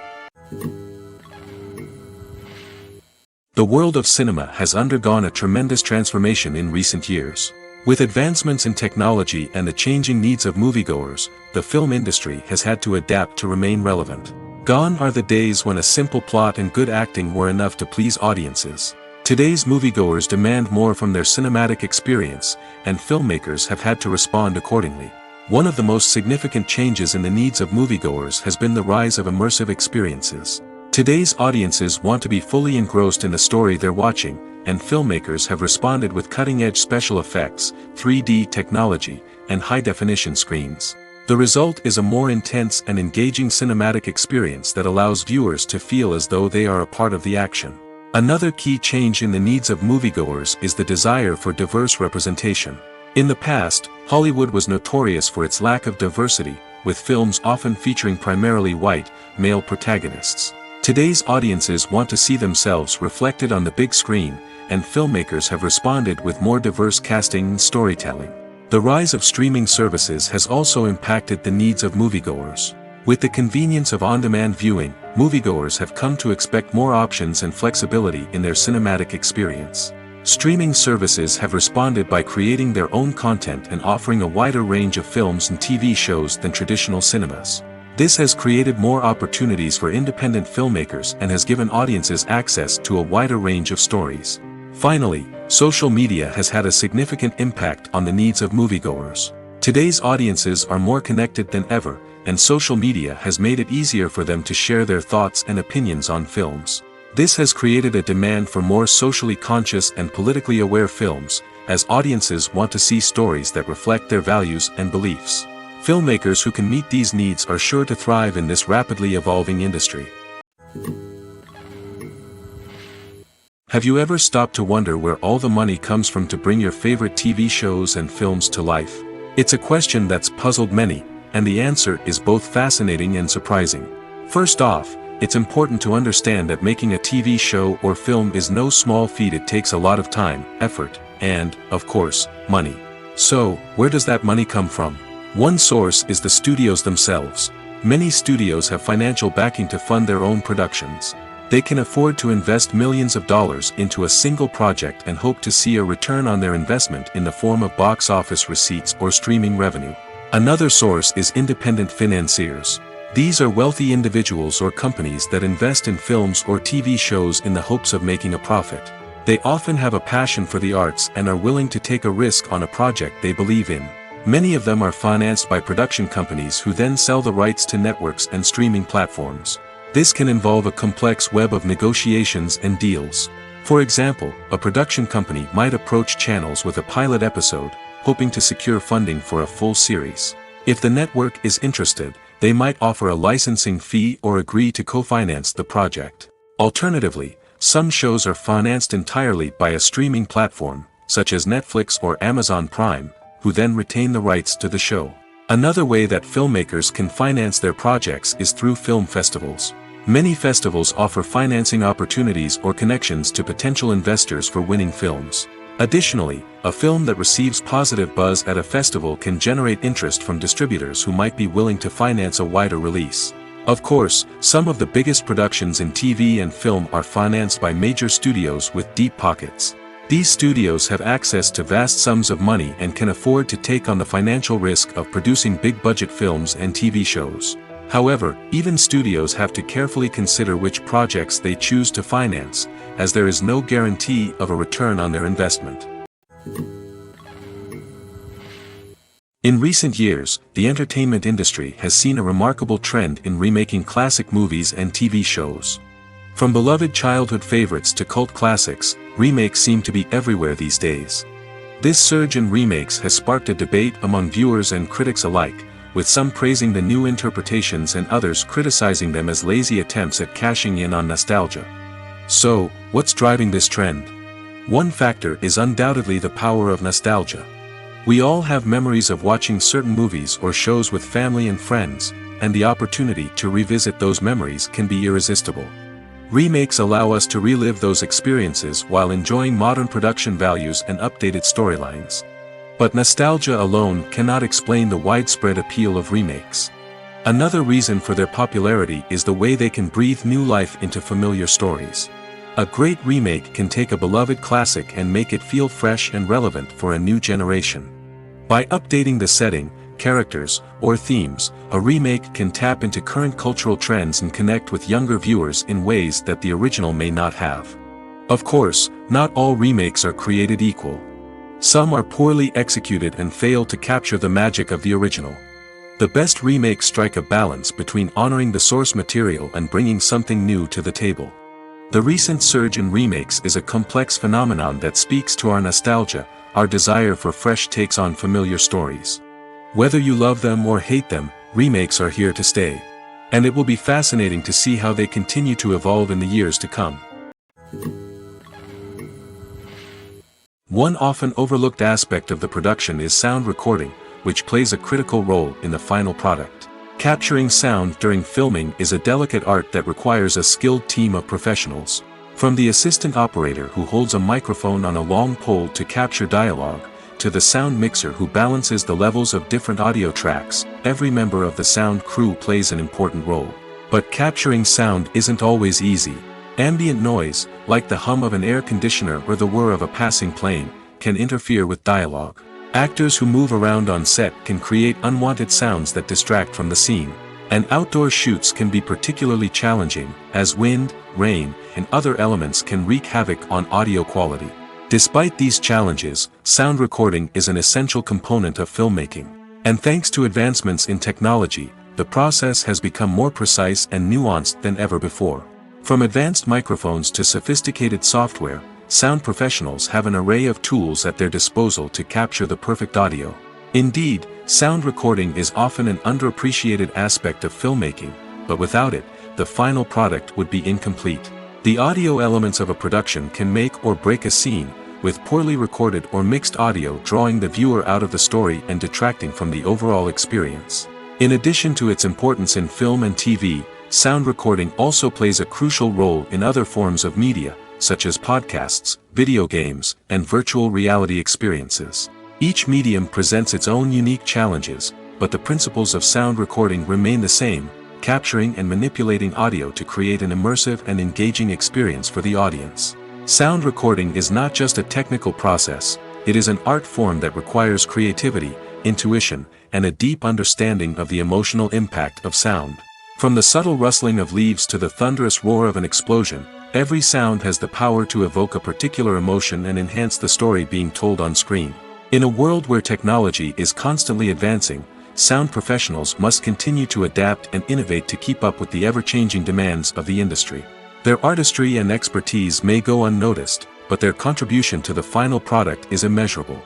The world of cinema has undergone a tremendous transformation in recent years. With advancements in technology and the changing needs of moviegoers, the film industry has had to adapt to remain relevant. Gone are the days when a simple plot and good acting were enough to please audiences. Today's moviegoers demand more from their cinematic experience, and filmmakers have had to respond accordingly. One of the most significant changes in the needs of moviegoers has been the rise of immersive experiences. Today's audiences want to be fully engrossed in the story they're watching, and filmmakers have responded with cutting-edge special effects, 3D technology, and high-definition screens. The result is a more intense and engaging cinematic experience that allows viewers to feel as though they are a part of the action. Another key change in the needs of moviegoers is the desire for diverse representation. In the past, Hollywood was notorious for its lack of diversity, with films often featuring primarily white, male protagonists. Today's audiences want to see themselves reflected on the big screen, and filmmakers have responded with more diverse casting and storytelling. The rise of streaming services has also impacted the needs of moviegoers. With the convenience of on-demand viewing, moviegoers have come to expect more options and flexibility in their cinematic experience. Streaming services have responded by creating their own content and offering a wider range of films and TV shows than traditional cinemas. This has created more opportunities for independent filmmakers and has given audiences access to a wider range of stories. Finally, social media has had a significant impact on the needs of moviegoers. Today's audiences are more connected than ever, and social media has made it easier for them to share their thoughts and opinions on films. This has created a demand for more socially conscious and politically aware films, as audiences want to see stories that reflect their values and beliefs. Filmmakers who can meet these needs are sure to thrive in this rapidly evolving industry. Have you ever stopped to wonder where all the money comes from to bring your favorite TV shows and films to life? It's a question that's puzzled many, and the answer is both fascinating and surprising. First off, it's important to understand that making a TV show or film is no small feat. It takes a lot of time, effort, and, of course, money. So, where does that money come from? One source is the studios themselves. Many studios have financial backing to fund their own productions. They can afford to invest millions of dollars into a single project and hope to see a return on their investment in the form of box office receipts or streaming revenue. Another source is independent financiers. These are wealthy individuals or companies that invest in films or TV shows in the hopes of making a profit. They often have a passion for the arts and are willing to take a risk on a project they believe in. Many of them are financed by production companies who then sell the rights to networks and streaming platforms. This can involve a complex web of negotiations and deals. For example, a production company might approach channels with a pilot episode, hoping to secure funding for a full series. If the network is interested, they might offer a licensing fee or agree to co-finance the project. Alternatively, some shows are financed entirely by a streaming platform, such as Netflix or Amazon Prime, who then retain the rights to the show. Another way that filmmakers can finance their projects is through film festivals. Many festivals offer financing opportunities or connections to potential investors for winning films. Additionally, a film that receives positive buzz at a festival can generate interest from distributors who might be willing to finance a wider release. Of course, some of the biggest productions in TV and film are financed by major studios with deep pockets. These studios have access to vast sums of money and can afford to take on the financial risk of producing big-budget films and TV shows. However, even studios have to carefully consider which projects they choose to finance, as there is no guarantee of a return on their investment. In recent years, the entertainment industry has seen a remarkable trend in remaking classic movies and TV shows. From beloved childhood favorites to cult classics, remakes seem to be everywhere these days. This surge in remakes has sparked a debate among viewers and critics alike, with some praising the new interpretations and others criticizing them as lazy attempts at cashing in on nostalgia. So, what's driving this trend? One factor is undoubtedly the power of nostalgia. We all have memories of watching certain movies or shows with family and friends, and the opportunity to revisit those memories can be irresistible. Remakes allow us to relive those experiences while enjoying modern production values and updated storylines. But nostalgia alone cannot explain the widespread appeal of remakes. Another reason for their popularity is the way they can breathe new life into familiar stories. A great remake can take a beloved classic and make it feel fresh and relevant for a new generation. By updating the setting, characters, or themes, a remake can tap into current cultural trends and connect with younger viewers in ways that the original may not have. Of course, not all remakes are created equal. Some are poorly executed and fail to capture the magic of the original. The best remakes strike a balance between honoring the source material and bringing something new to the table. The recent surge in remakes is a complex phenomenon that speaks to our nostalgia, our desire for fresh takes on familiar stories. Whether you love them or hate them, remakes are here to stay. And it will be fascinating to see how they continue to evolve in the years to come. One often overlooked aspect of the production is sound recording, which plays a critical role in the final product. Capturing sound during filming is a delicate art that requires a skilled team of professionals. From the assistant operator who holds a microphone on a long pole to capture dialogue, to the sound mixer who balances the levels of different audio tracks, every member of the sound crew plays an important role. But capturing sound isn't always easy. Ambient noise, like the hum of an air conditioner or the whir of a passing plane, can interfere with dialogue. Actors who move around on set can create unwanted sounds that distract from the scene. And outdoor shoots can be particularly challenging, as wind, rain, and other elements can wreak havoc on audio quality. Despite these challenges, sound recording is an essential component of filmmaking. And thanks to advancements in technology, the process has become more precise and nuanced than ever before. From advanced microphones to sophisticated software, sound professionals have an array of tools at their disposal to capture the perfect audio. Indeed, sound recording is often an underappreciated aspect of filmmaking, but without it, the final product would be incomplete. The audio elements of a production can make or break a scene, with poorly recorded or mixed audio drawing the viewer out of the story and detracting from the overall experience. In addition to its importance in film and TV, sound recording also plays a crucial role in other forms of media, such as podcasts, video games, and virtual reality experiences. Each medium presents its own unique challenges, but the principles of sound recording remain the same, capturing and manipulating audio to create an immersive and engaging experience for the audience. Sound recording is not just a technical process, it is an art form that requires creativity, intuition, and a deep understanding of the emotional impact of sound. From the subtle rustling of leaves to the thunderous roar of an explosion, every sound has the power to evoke a particular emotion and enhance the story being told on screen. In a world where technology is constantly advancing, sound professionals must continue to adapt and innovate to keep up with the ever-changing demands of the industry. Their artistry and expertise may go unnoticed, but their contribution to the final product is immeasurable.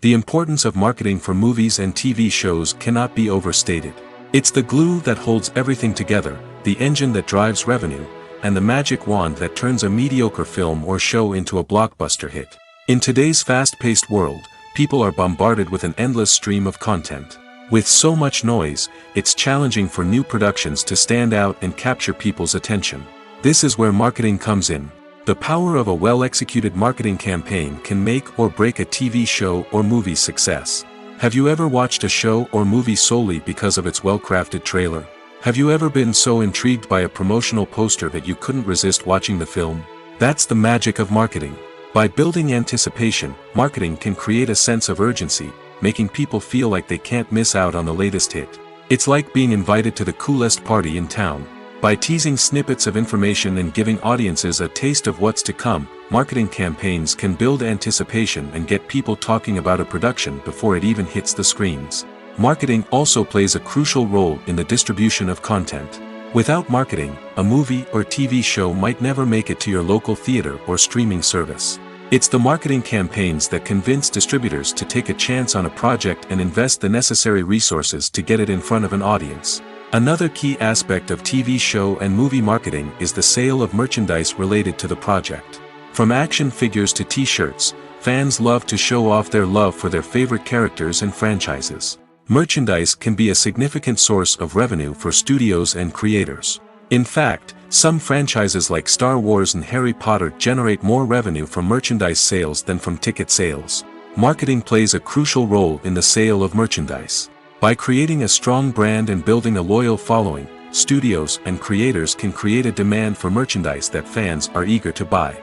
The importance of marketing for movies and TV shows cannot be overstated. It's the glue that holds everything together, the engine that drives revenue, and the magic wand that turns a mediocre film or show into a blockbuster hit. In today's fast-paced world, people are bombarded with an endless stream of content. With so much noise, it's challenging for new productions to stand out and capture people's attention. This is where marketing comes in. The power of a well-executed marketing campaign can make or break a TV show or movie's success. Have you ever watched a show or movie solely because of its well-crafted trailer? Have you ever been so intrigued by a promotional poster that you couldn't resist watching the film? That's the magic of marketing. By building anticipation, marketing can create a sense of urgency, making people feel like they can't miss out on the latest hit. It's like being invited to the coolest party in town. By teasing snippets of information and giving audiences a taste of what's to come, marketing campaigns can build anticipation and get people talking about a production before it even hits the screens. Marketing also plays a crucial role in the distribution of content. Without marketing, a movie or TV show might never make it to your local theater or streaming service. It's the marketing campaigns that convince distributors to take a chance on a project and invest the necessary resources to get it in front of an audience. Another key aspect of TV show and movie marketing is the sale of merchandise related to the project. From action figures to t-shirts, fans love to show off their love for their favorite characters and franchises. Merchandise can be a significant source of revenue for studios and creators. In fact, some franchises like Star Wars and Harry Potter generate more revenue from merchandise sales than from ticket sales. Marketing plays a crucial role in the sale of merchandise. By creating a strong brand and building a loyal following, studios and creators can create a demand for merchandise that fans are eager to buy.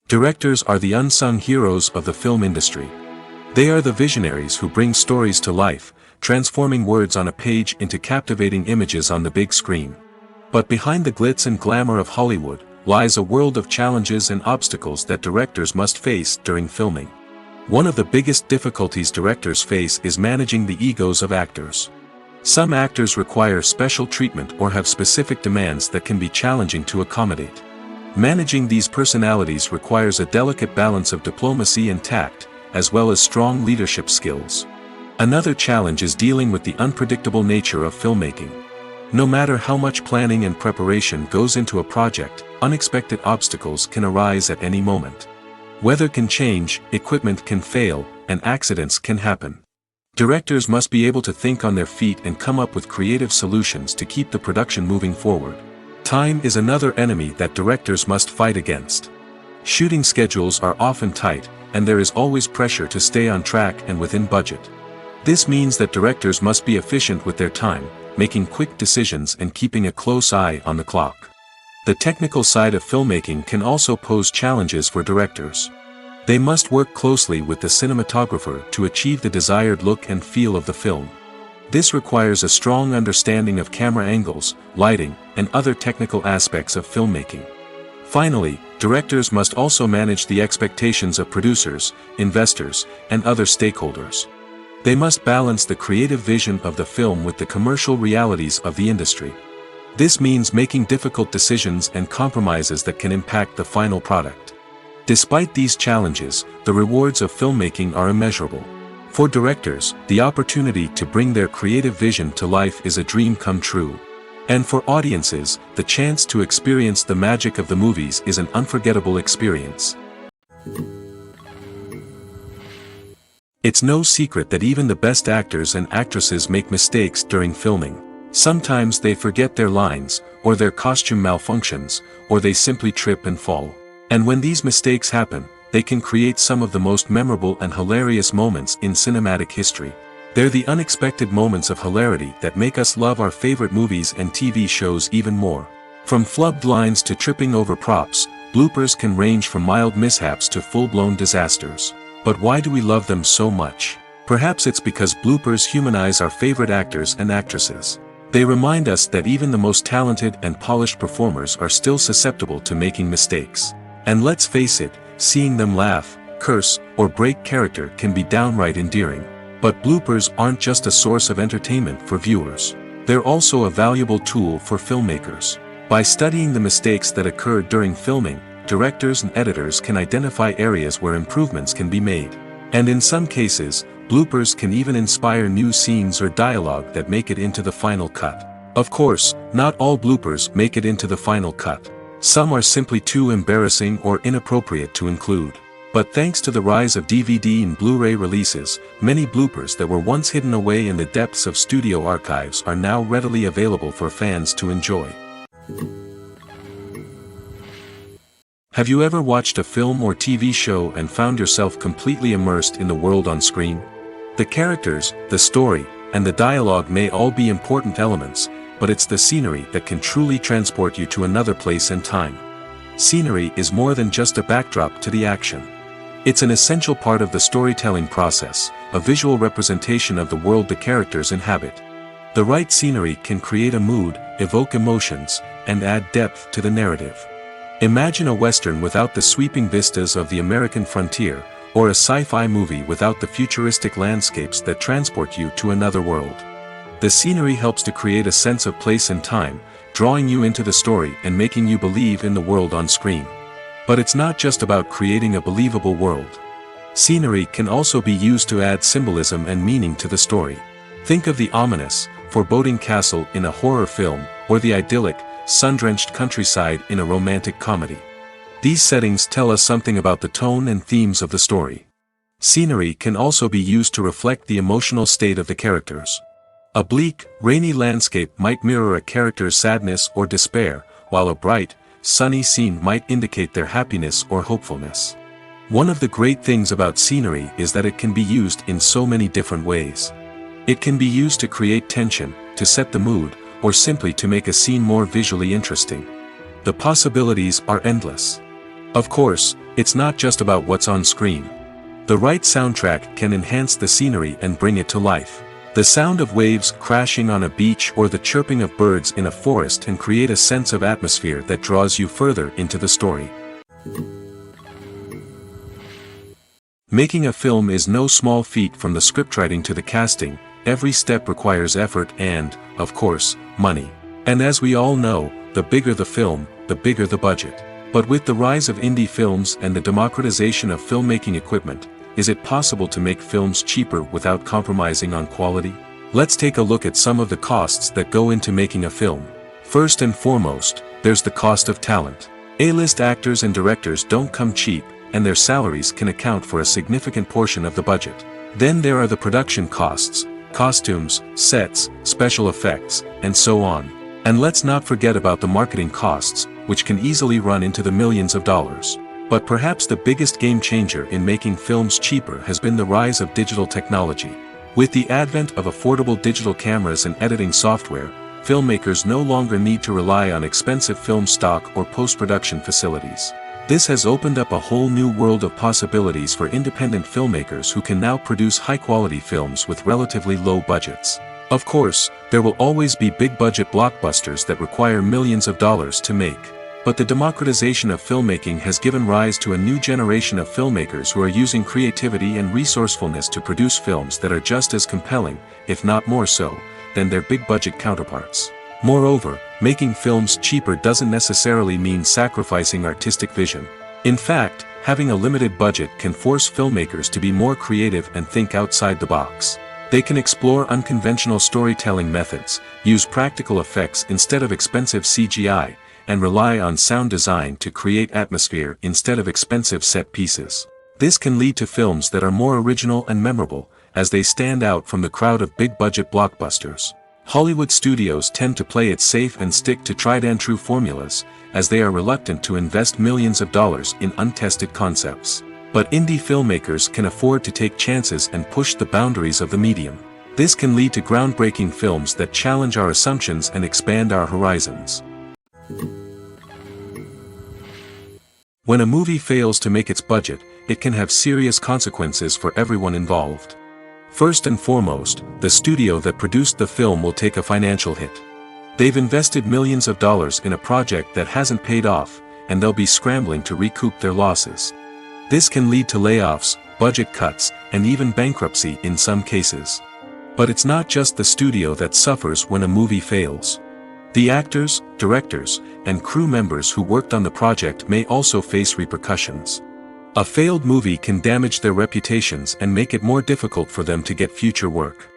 Directors are the unsung heroes of the film industry. They are the visionaries who bring stories to life, transforming words on a page into captivating images on the big screen. But behind the glitz and glamour of Hollywood, lies a world of challenges and obstacles that directors must face during filming. One of the biggest difficulties directors face is managing the egos of actors. Some actors require special treatment or have specific demands that can be challenging to accommodate. Managing these personalities requires a delicate balance of diplomacy and tact, as well as strong leadership skills. Another challenge is dealing with the unpredictable nature of filmmaking. No matter how much planning and preparation goes into a project, unexpected obstacles can arise at any moment. Weather can change, equipment can fail, and accidents can happen. Directors must be able to think on their feet and come up with creative solutions to keep the production moving forward. Time is another enemy that directors must fight against. Shooting schedules are often tight, and there is always pressure to stay on track and within budget. This means that directors must be efficient with their time, making quick decisions and keeping a close eye on the clock. The technical side of filmmaking can also pose challenges for directors. They must work closely with the cinematographer to achieve the desired look and feel of the film. This requires a strong understanding of camera angles, lighting, and other technical aspects of filmmaking. Finally, directors must also manage the expectations of producers, investors, and other stakeholders. They must balance the creative vision of the film with the commercial realities of the industry. This means making difficult decisions and compromises that can impact the final product. Despite these challenges, the rewards of filmmaking are immeasurable. For directors, the opportunity to bring their creative vision to life is a dream come true. And for audiences, the chance to experience the magic of the movies is an unforgettable experience. It's no secret that even the best actors and actresses make mistakes during filming. Sometimes they forget their lines, or their costume malfunctions, or they simply trip and fall. And when these mistakes happen, they can create some of the most memorable and hilarious moments in cinematic history. They're the unexpected moments of hilarity that make us love our favorite movies and TV shows even more. From flubbed lines to tripping over props, bloopers can range from mild mishaps to full-blown disasters. But why do we love them so much? Perhaps it's because bloopers humanize our favorite actors and actresses. They remind us that even the most talented and polished performers are still susceptible to making mistakes. And let's face it, seeing them laugh, curse, or break character can be downright endearing. But bloopers aren't just a source of entertainment for viewers. They're also a valuable tool for filmmakers. By studying the mistakes that occur during filming, directors and editors can identify areas where improvements can be made. And in some cases, bloopers can even inspire new scenes or dialogue that make it into the final cut. Of course, not all bloopers make it into the final cut. Some are simply too embarrassing or inappropriate to include. But thanks to the rise of DVD and Blu-ray releases, many bloopers that were once hidden away in the depths of studio archives are now readily available for fans to enjoy. Have you ever watched a film or TV show and found yourself completely immersed in the world on screen? The characters, the story, and the dialogue may all be important elements, but it's the scenery that can truly transport you to another place and time. Scenery is more than just a backdrop to the action. It's an essential part of the storytelling process, a visual representation of the world the characters inhabit. The right scenery can create a mood, evoke emotions, and add depth to the narrative. Imagine a Western without the sweeping vistas of the American frontier, or a sci-fi movie without the futuristic landscapes that transport you to another world. The scenery helps to create a sense of place and time, drawing you into the story and making you believe in the world on screen. But it's not just about creating a believable world. Scenery can also be used to add symbolism and meaning to the story. Think of the ominous, foreboding castle in a horror film, or the idyllic, sun-drenched countryside in a romantic comedy. These settings tell us something about the tone and themes of the story. Scenery can also be used to reflect the emotional state of the characters. A bleak, rainy landscape might mirror a character's sadness or despair, while a bright, sunny scene might indicate their happiness or hopefulness. One of the great things about scenery is that it can be used in so many different ways. It can be used to create tension, to set the mood, or simply to make a scene more visually interesting. The possibilities are endless. Of course, it's not just about what's on screen. The right soundtrack can enhance the scenery and bring it to life. The sound of waves crashing on a beach or the chirping of birds in a forest can create a sense of atmosphere that draws you further into the story. Making a film is no small feat. From the scriptwriting to the casting, every step requires effort and, of course, money. And as we all know, the bigger the film, the bigger the budget. But with the rise of indie films and the democratization of filmmaking equipment, is it possible to make films cheaper without compromising on quality? Let's take a look at some of the costs that go into making a film. First and foremost, there's the cost of talent. A-list actors and directors don't come cheap, and their salaries can account for a significant portion of the budget. Then there are the production costs, costumes, sets, special effects, and so on. And let's not forget about the marketing costs, which can easily run into the millions of dollars. But perhaps the biggest game changer in making films cheaper has been the rise of digital technology. With the advent of affordable digital cameras and editing software, filmmakers no longer need to rely on expensive film stock or post-production facilities. This has opened up a whole new world of possibilities for independent filmmakers who can now produce high-quality films with relatively low budgets. Of course, there will always be big-budget blockbusters that require millions of dollars to make. But the democratization of filmmaking has given rise to a new generation of filmmakers who are using creativity and resourcefulness to produce films that are just as compelling, if not more so, than their big-budget counterparts. Moreover, making films cheaper doesn't necessarily mean sacrificing artistic vision. In fact, having a limited budget can force filmmakers to be more creative and think outside the box. They can explore unconventional storytelling methods, use practical effects instead of expensive CGI, and rely on sound design to create atmosphere instead of expensive set pieces. This can lead to films that are more original and memorable, as they stand out from the crowd of big-budget blockbusters. Hollywood studios tend to play it safe and stick to tried-and-true formulas, as they are reluctant to invest millions of dollars in untested concepts. But indie filmmakers can afford to take chances and push the boundaries of the medium. This can lead to groundbreaking films that challenge our assumptions and expand our horizons. When a movie fails to make its budget, it can have serious consequences for everyone involved. First and foremost, the studio that produced the film will take a financial hit. They've invested millions of dollars in a project that hasn't paid off, and they'll be scrambling to recoup their losses. This can lead to layoffs, budget cuts, and even bankruptcy in some cases. But it's not just the studio that suffers when a movie fails. The actors, directors, and crew members who worked on the project may also face repercussions. A failed movie can damage their reputations and make it more difficult for them to get future work.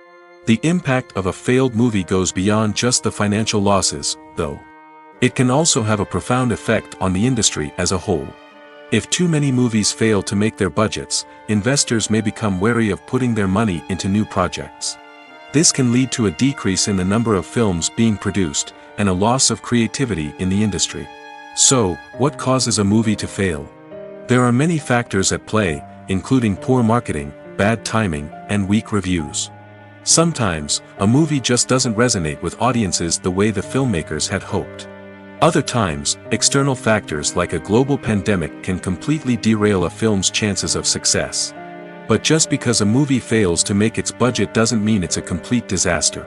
The impact of a failed movie goes beyond just the financial losses, though. It can also have a profound effect on the industry as a whole. If too many movies fail to make their budgets, investors may become wary of putting their money into new projects. This can lead to a decrease in the number of films being produced, and a loss of creativity in the industry. So, what causes a movie to fail? There are many factors at play, including poor marketing, bad timing, and weak reviews. Sometimes, a movie just doesn't resonate with audiences the way the filmmakers had hoped. Other times, external factors like a global pandemic can completely derail a film's chances of success. But just because a movie fails to make its budget doesn't mean it's a complete disaster.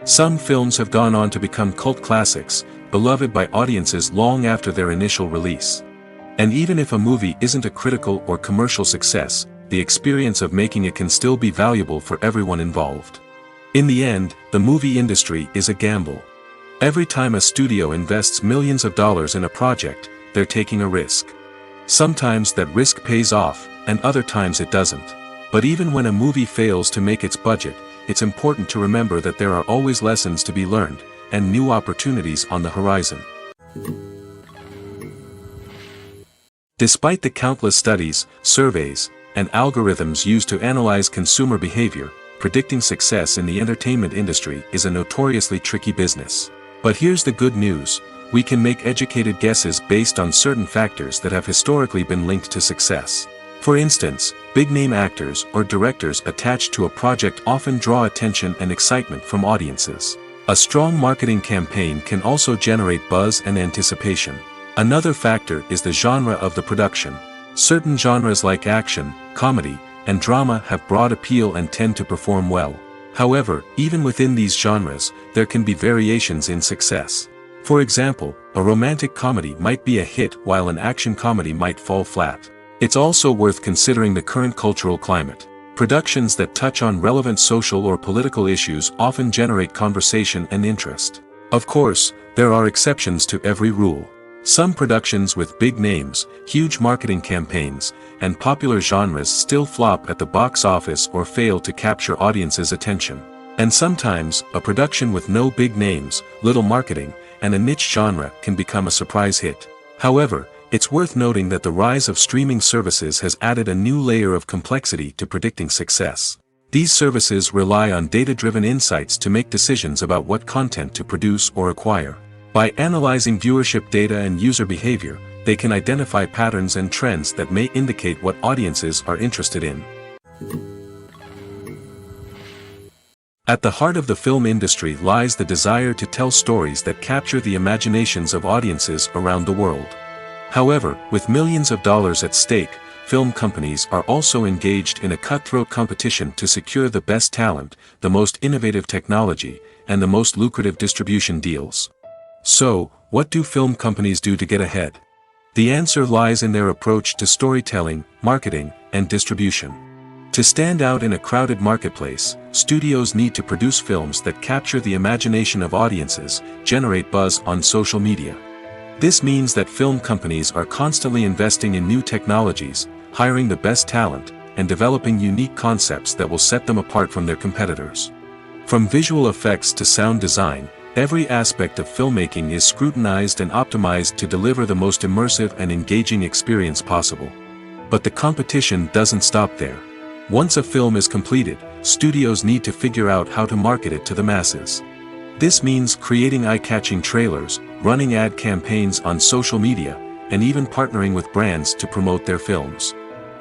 Some films have gone on to become cult classics, beloved by audiences long after their initial release. And even if a movie isn't a critical or commercial success, the experience of making it can still be valuable for everyone involved. In the end, the movie industry is a gamble. Every time a studio invests millions of dollars in a project, they're taking a risk. Sometimes that risk pays off, and other times it doesn't. But even when a movie fails to make its budget, it's important to remember that there are always lessons to be learned, and new opportunities on the horizon. Despite the countless studies, surveys, and algorithms used to analyze consumer behavior, predicting success in the entertainment industry is a notoriously tricky business. But here's the good news: we can make educated guesses based on certain factors that have historically been linked to success. For instance, big-name actors or directors attached to a project often draw attention and excitement from audiences. A strong marketing campaign can also generate buzz and anticipation. Another factor is the genre of the production. Certain genres like action, comedy, and drama have broad appeal and tend to perform well. However, even within these genres, there can be variations in success. For example, a romantic comedy might be a hit while an action comedy might fall flat. It's also worth considering the current cultural climate. Productions that touch on relevant social or political issues often generate conversation and interest. Of course, there are exceptions to every rule. Some productions with big names, huge marketing campaigns, and popular genres still flop at the box office or fail to capture audiences' attention. And sometimes, a production with no big names, little marketing, and a niche genre can become a surprise hit. However, it's worth noting that the rise of streaming services has added a new layer of complexity to predicting success. These services rely on data-driven insights to make decisions about what content to produce or acquire. By analyzing viewership data and user behavior, they can identify patterns and trends that may indicate what audiences are interested in. At the heart of the film industry lies the desire to tell stories that capture the imaginations of audiences around the world. However, with millions of dollars at stake, film companies are also engaged in a cutthroat competition to secure the best talent, the most innovative technology, and the most lucrative distribution deals. So, What do film companies do to get ahead? The answer lies in their approach to storytelling, marketing, and distribution. To stand out in a crowded marketplace, studios need to produce films that capture the imagination of audiences, generate buzz on social media. This means that film companies are constantly investing in new technologies, hiring the best talent, and developing unique concepts that will set them apart from their competitors. From visual effects to sound design, every aspect of filmmaking is scrutinized and optimized to deliver the most immersive and engaging experience possible. But the competition doesn't stop there. Once a film is completed, studios need to figure out how to market it to the masses. This means creating eye-catching trailers, running ad campaigns on social media, and even partnering with brands to promote their films.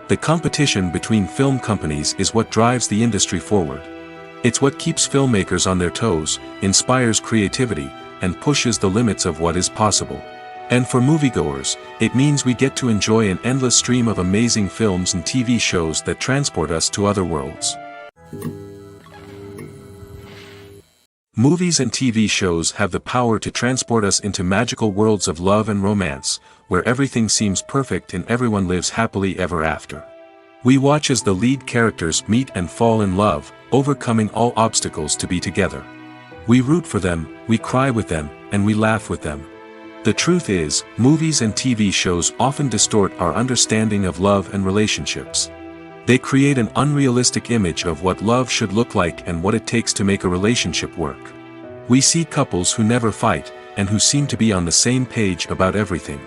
The competition between film companies is what drives the industry forward. It's what keeps filmmakers on their toes, inspires creativity, and pushes the limits of what is possible. And for moviegoers, it means we get to enjoy an endless stream of amazing films and TV shows that transport us to other worlds. Movies and TV shows have the power to transport us into magical worlds of love and romance, where everything seems perfect and everyone lives happily ever after. We watch as the lead characters meet and fall in love, overcoming all obstacles to be together. We root for them, we cry with them, and we laugh with them. The truth is, movies and TV shows often distort our understanding of love and relationships. They create an unrealistic image of what love should look like and what it takes to make a relationship work. We see couples who never fight, and who seem to be on the same page about everything.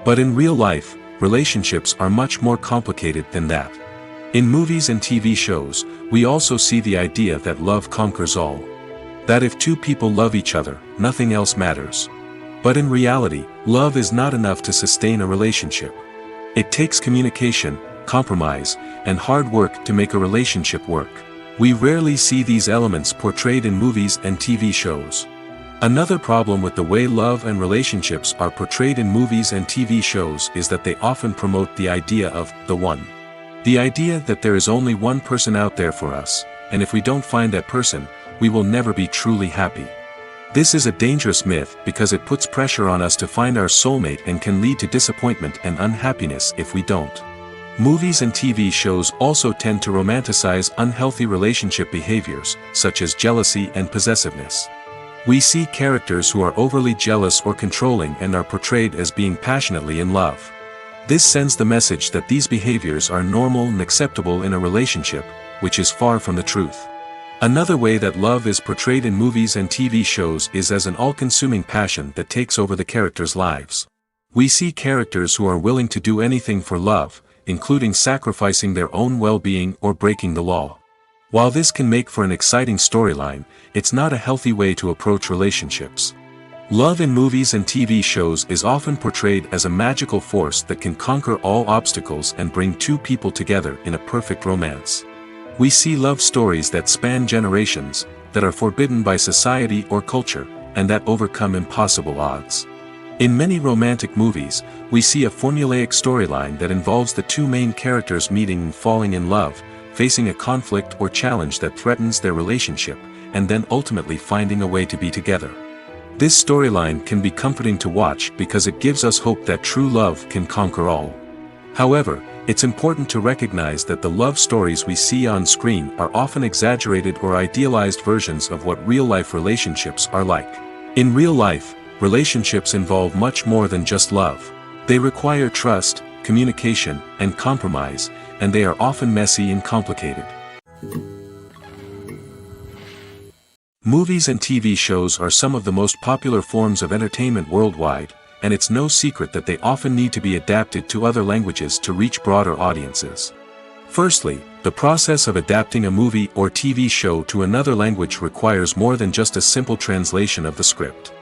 But in real life, relationships are much more complicated than that. In movies and TV shows, we also see the idea that love conquers all. That if two people love each other, nothing else matters. But in reality, love is not enough to sustain a relationship. It takes communication, compromise, and hard work to make a relationship work. We rarely see these elements portrayed in movies and TV shows. Another problem with the way love and relationships are portrayed in movies and TV shows is that they often promote the idea of the one. The idea that there is only one person out there for us, and if we don't find that person, we will never be truly happy. This is a dangerous myth because it puts pressure on us to find our soulmate and can lead to disappointment and unhappiness if we don't. Movies and TV shows also tend to romanticize unhealthy relationship behaviors, such as jealousy and possessiveness. We see characters who are overly jealous or controlling and are portrayed as being passionately in love. This sends the message that these behaviors are normal and acceptable in a relationship, which is far from the truth. Another way that love is portrayed in movies and TV shows is as an all-consuming passion that takes over the characters' lives. We see characters who are willing to do anything for love, including sacrificing their own well-being or breaking the law. While this can make for an exciting storyline, it's not a healthy way to approach relationships. Love in movies and TV shows is often portrayed as a magical force that can conquer all obstacles and bring two people together in a perfect romance. We see love stories that span generations, that are forbidden by society or culture, and that overcome impossible odds. In many romantic movies, we see a formulaic storyline that involves the two main characters meeting and falling in love, facing a conflict or challenge that threatens their relationship, and then ultimately finding a way to be together. This storyline can be comforting to watch because it gives us hope that true love can conquer all. However, it's important to recognize that the love stories we see on screen are often exaggerated or idealized versions of what real-life relationships are like. In real life, relationships involve much more than just love. They require trust, communication, and compromise, and they are often messy and complicated. Movies and TV shows are some of the most popular forms of entertainment worldwide, and it's no secret that they often need to be adapted to other languages to reach broader audiences. Firstly, the process of adapting a movie or TV show to another language requires more than just a simple translation of the script.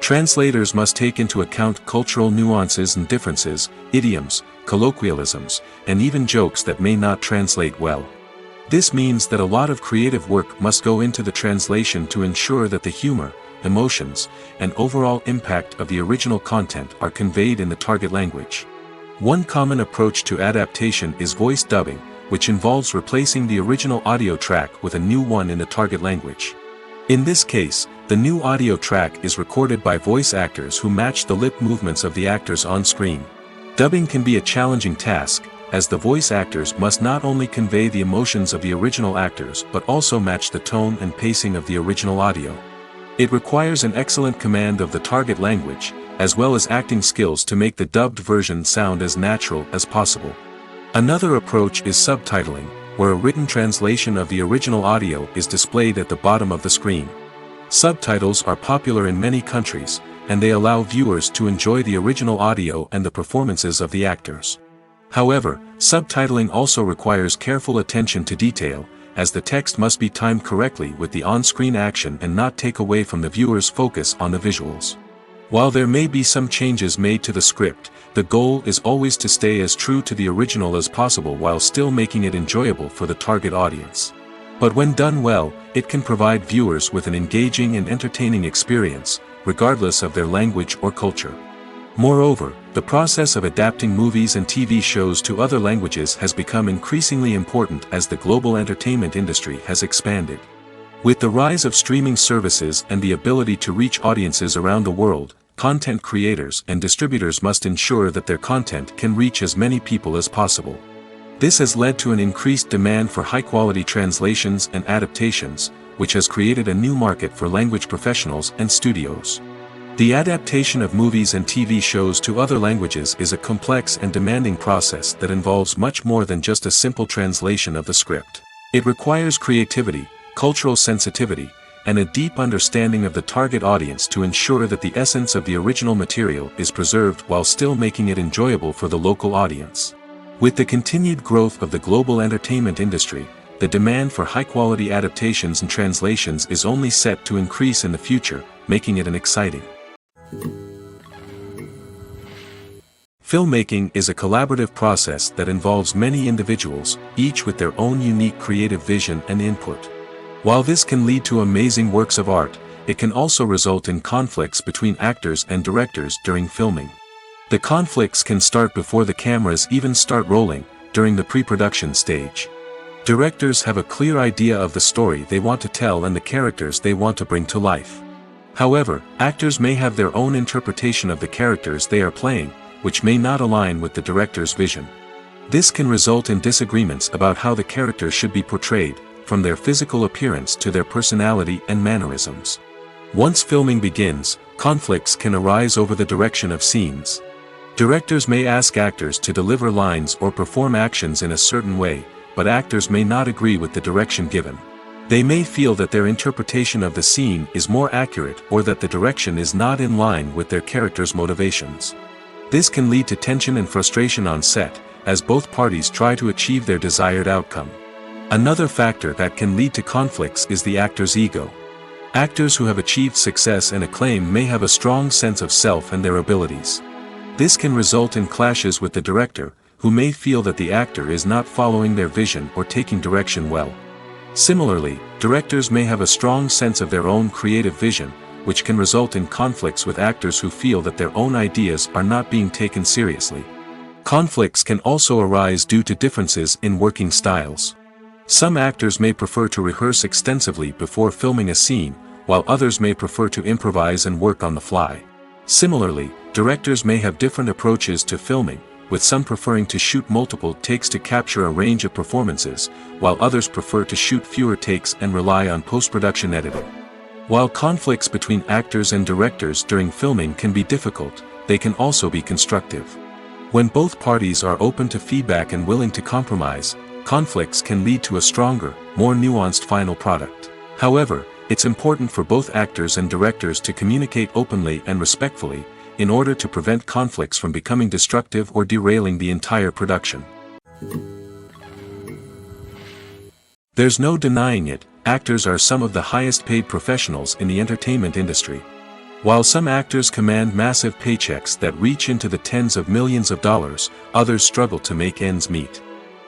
Translators must take into account cultural nuances and differences, idioms, colloquialisms, and even jokes that may not translate well. This means that a lot of creative work must go into the translation to ensure that the humor, emotions, and overall impact of the original content are conveyed in the target language. One common approach to adaptation is voice dubbing, which involves replacing the original audio track with a new one in the target language. In this case, The new audio track is recorded by voice actors who match the lip movements of the actors on screen. Dubbing can be a challenging task, as the voice actors must not only convey the emotions of the original actors but also match the tone and pacing of the original audio. It requires an excellent command of the target language, as well as acting skills to make the dubbed version sound as natural as possible. Another approach is subtitling, where a written translation of the original audio is displayed at the bottom of the screen. Subtitles are popular in many countries, and they allow viewers to enjoy the original audio and the performances of the actors. However, subtitling also requires careful attention to detail, as the text must be timed correctly with the on-screen action and not take away from the viewer's focus on the visuals. While there may be some changes made to the script, the goal is always to stay as true to the original as possible while still making it enjoyable for the target audience. But when done well, it can provide viewers with an engaging and entertaining experience, regardless of their language or culture. Moreover, the process of adapting movies and TV shows to other languages has become increasingly important as the global entertainment industry has expanded. With the rise of streaming services and the ability to reach audiences around the world, content creators and distributors must ensure that their content can reach as many people as possible. This has led to an increased demand for high-quality translations and adaptations, which has created a new market for language professionals and studios. The adaptation of movies and TV shows to other languages is a complex and demanding process that involves much more than just a simple translation of the script. It requires creativity, cultural sensitivity, and a deep understanding of the target audience to ensure that the essence of the original material is preserved while still making it enjoyable for the local audience. With the continued growth of the global entertainment industry, the demand for high-quality adaptations and translations is only set to increase in the future, making it an exciting. Filmmaking is a collaborative process that involves many individuals, each with their own unique creative vision and input. While this can lead to amazing works of art, it can also result in conflicts between actors and directors during filming. The conflicts can start before the cameras even start rolling, during the pre-production stage. Directors have a clear idea of the story they want to tell and the characters they want to bring to life. However, actors may have their own interpretation of the characters they are playing, which may not align with the director's vision. This can result in disagreements about how the characters should be portrayed, from their physical appearance to their personality and mannerisms. Once filming begins, conflicts can arise over the direction of scenes. Directors may ask actors to deliver lines or perform actions in a certain way, but actors may not agree with the direction given. They may feel that their interpretation of the scene is more accurate or that the direction is not in line with their character's motivations. This can lead to tension and frustration on set, as both parties try to achieve their desired outcome. Another factor that can lead to conflicts is the actor's ego. Actors who have achieved success and acclaim may have a strong sense of self and their abilities. This can result in clashes with the director, who may feel that the actor is not following their vision or taking direction well. Similarly, directors may have a strong sense of their own creative vision, which can result in conflicts with actors who feel that their own ideas are not being taken seriously. Conflicts can also arise due to differences in working styles. Some actors may prefer to rehearse extensively before filming a scene, while others may prefer to improvise and work on the fly. Similarly, directors may have different approaches to filming, with some preferring to shoot multiple takes to capture a range of performances, while others prefer to shoot fewer takes and rely on post-production editing. While conflicts between actors and directors during filming can be difficult, they can also be constructive. When both parties are open to feedback and willing to compromise, conflicts can lead to a stronger, more nuanced final product. However, it's important for both actors and directors to communicate openly and respectfully, in order to prevent conflicts from becoming destructive or derailing the entire production. There's no denying it, actors are some of the highest paid professionals in the entertainment industry. While some actors command massive paychecks that reach into the tens of millions of dollars, others struggle to make ends meet.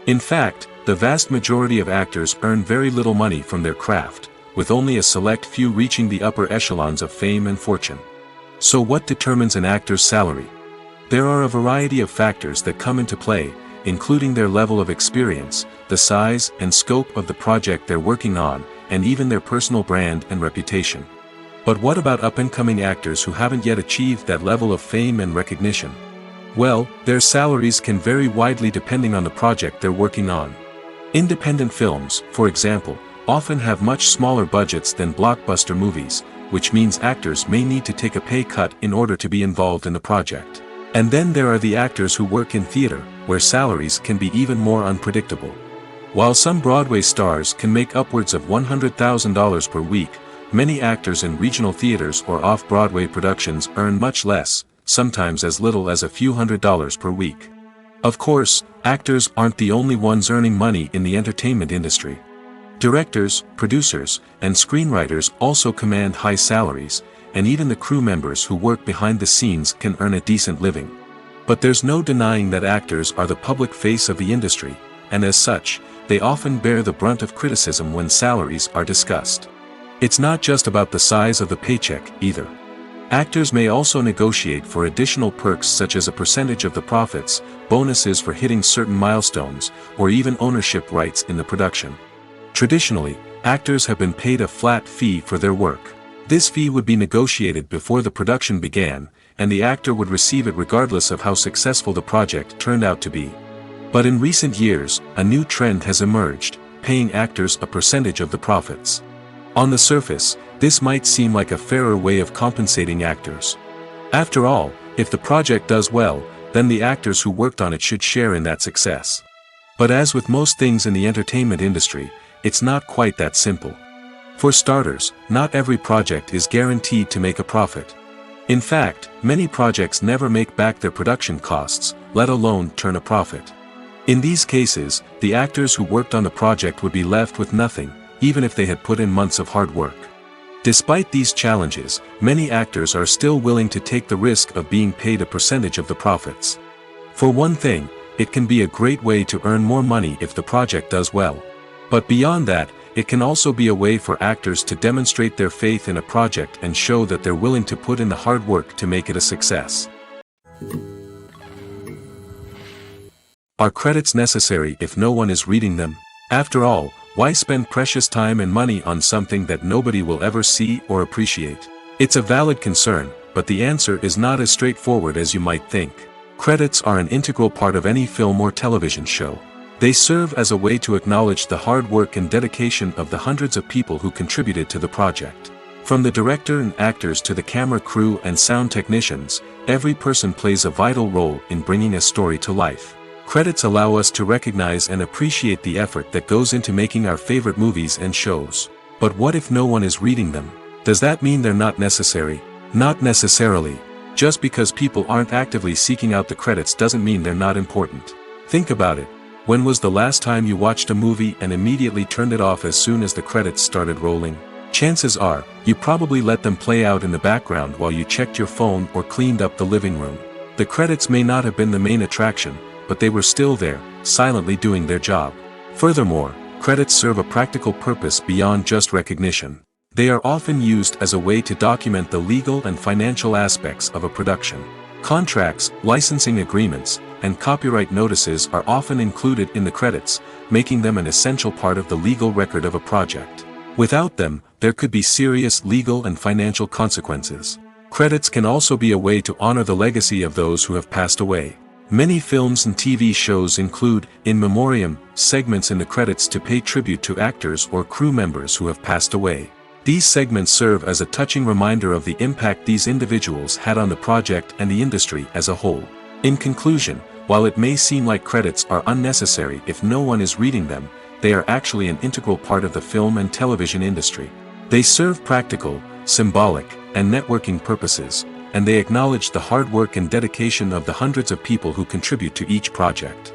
In fact, the vast majority of actors earn very little money from their craft, with only a select few reaching the upper echelons of fame and fortune. So what determines an actor's salary? There are a variety of factors that come into play, including their level of experience, the size and scope of the project they're working on, and even their personal brand and reputation. But what about up-and-coming actors who haven't yet achieved that level of fame and recognition? Well, their salaries can vary widely depending on the project they're working on. Independent films, for example, often have much smaller budgets than blockbuster movies, which means actors may need to take a pay cut in order to be involved in the project. And then there are the actors who work in theater, where salaries can be even more unpredictable. While some Broadway stars can make upwards of $100,000 per week, many actors in regional theaters or off-Broadway productions earn much less, sometimes as little as a few $100s per week. Of course, actors aren't the only ones earning money in the entertainment industry. Directors, producers, and screenwriters also command high salaries, and even the crew members who work behind the scenes can earn a decent living. But there's no denying that actors are the public face of the industry, and as such, they often bear the brunt of criticism when salaries are discussed. It's not just about the size of the paycheck, either. Actors may also negotiate for additional perks such as a percentage of the profits, bonuses for hitting certain milestones, or even ownership rights in the production. Traditionally, actors have been paid a flat fee for their work. This fee would be negotiated before the production began, and the actor would receive it regardless of how successful the project turned out to be. But in recent years, a new trend has emerged, paying actors a percentage of the profits. On the surface, this might seem like a fairer way of compensating actors. After all, if the project does well, then the actors who worked on it should share in that success. But as with most things in the entertainment industry, it's not quite that simple. For starters, not every project is guaranteed to make a profit. In fact, many projects never make back their production costs, let alone turn a profit. In these cases, the actors who worked on the project would be left with nothing, even if they had put in months of hard work. Despite these challenges, many actors are still willing to take the risk of being paid a percentage of the profits. For one thing, it can be a great way to earn more money if the project does well. But beyond that, it can also be a way for actors to demonstrate their faith in a project and show that they're willing to put in the hard work to make it a success. Are credits necessary if no one is reading them? After all, why spend precious time and money on something that nobody will ever see or appreciate? It's a valid concern, but the answer is not as straightforward as you might think. Credits are an integral part of any film or television show. They serve as a way to acknowledge the hard work and dedication of the hundreds of people who contributed to the project. From the director and actors to the camera crew and sound technicians, every person plays a vital role in bringing a story to life. Credits allow us to recognize and appreciate the effort that goes into making our favorite movies and shows. But what if no one is reading them? Does that mean they're not necessary? Not necessarily. Just because people aren't actively seeking out the credits doesn't mean they're not important. Think about it. When was the last time you watched a movie and immediately turned it off as soon as the credits started rolling? Chances are, you probably let them play out in the background while you checked your phone or cleaned up the living room. The credits may not have been the main attraction, but they were still there, silently doing their job. Furthermore, credits serve a practical purpose beyond just recognition. They are often used as a way to document the legal and financial aspects of a production. Contracts, licensing agreements, and copyright notices are often included in the credits, making them an essential part of the legal record of a project. Without them, there could be serious legal and financial consequences. Credits can also be a way to honor the legacy of those who have passed away. Many films and TV shows include, in memoriam, segments in the credits to pay tribute to actors or crew members who have passed away. These segments serve as a touching reminder of the impact these individuals had on the project and the industry as a whole. In conclusion, while it may seem like credits are unnecessary if no one is reading them, they are actually an integral part of the film and television industry. They serve practical, symbolic, and networking purposes, and they acknowledge the hard work and dedication of the hundreds of people who contribute to each project.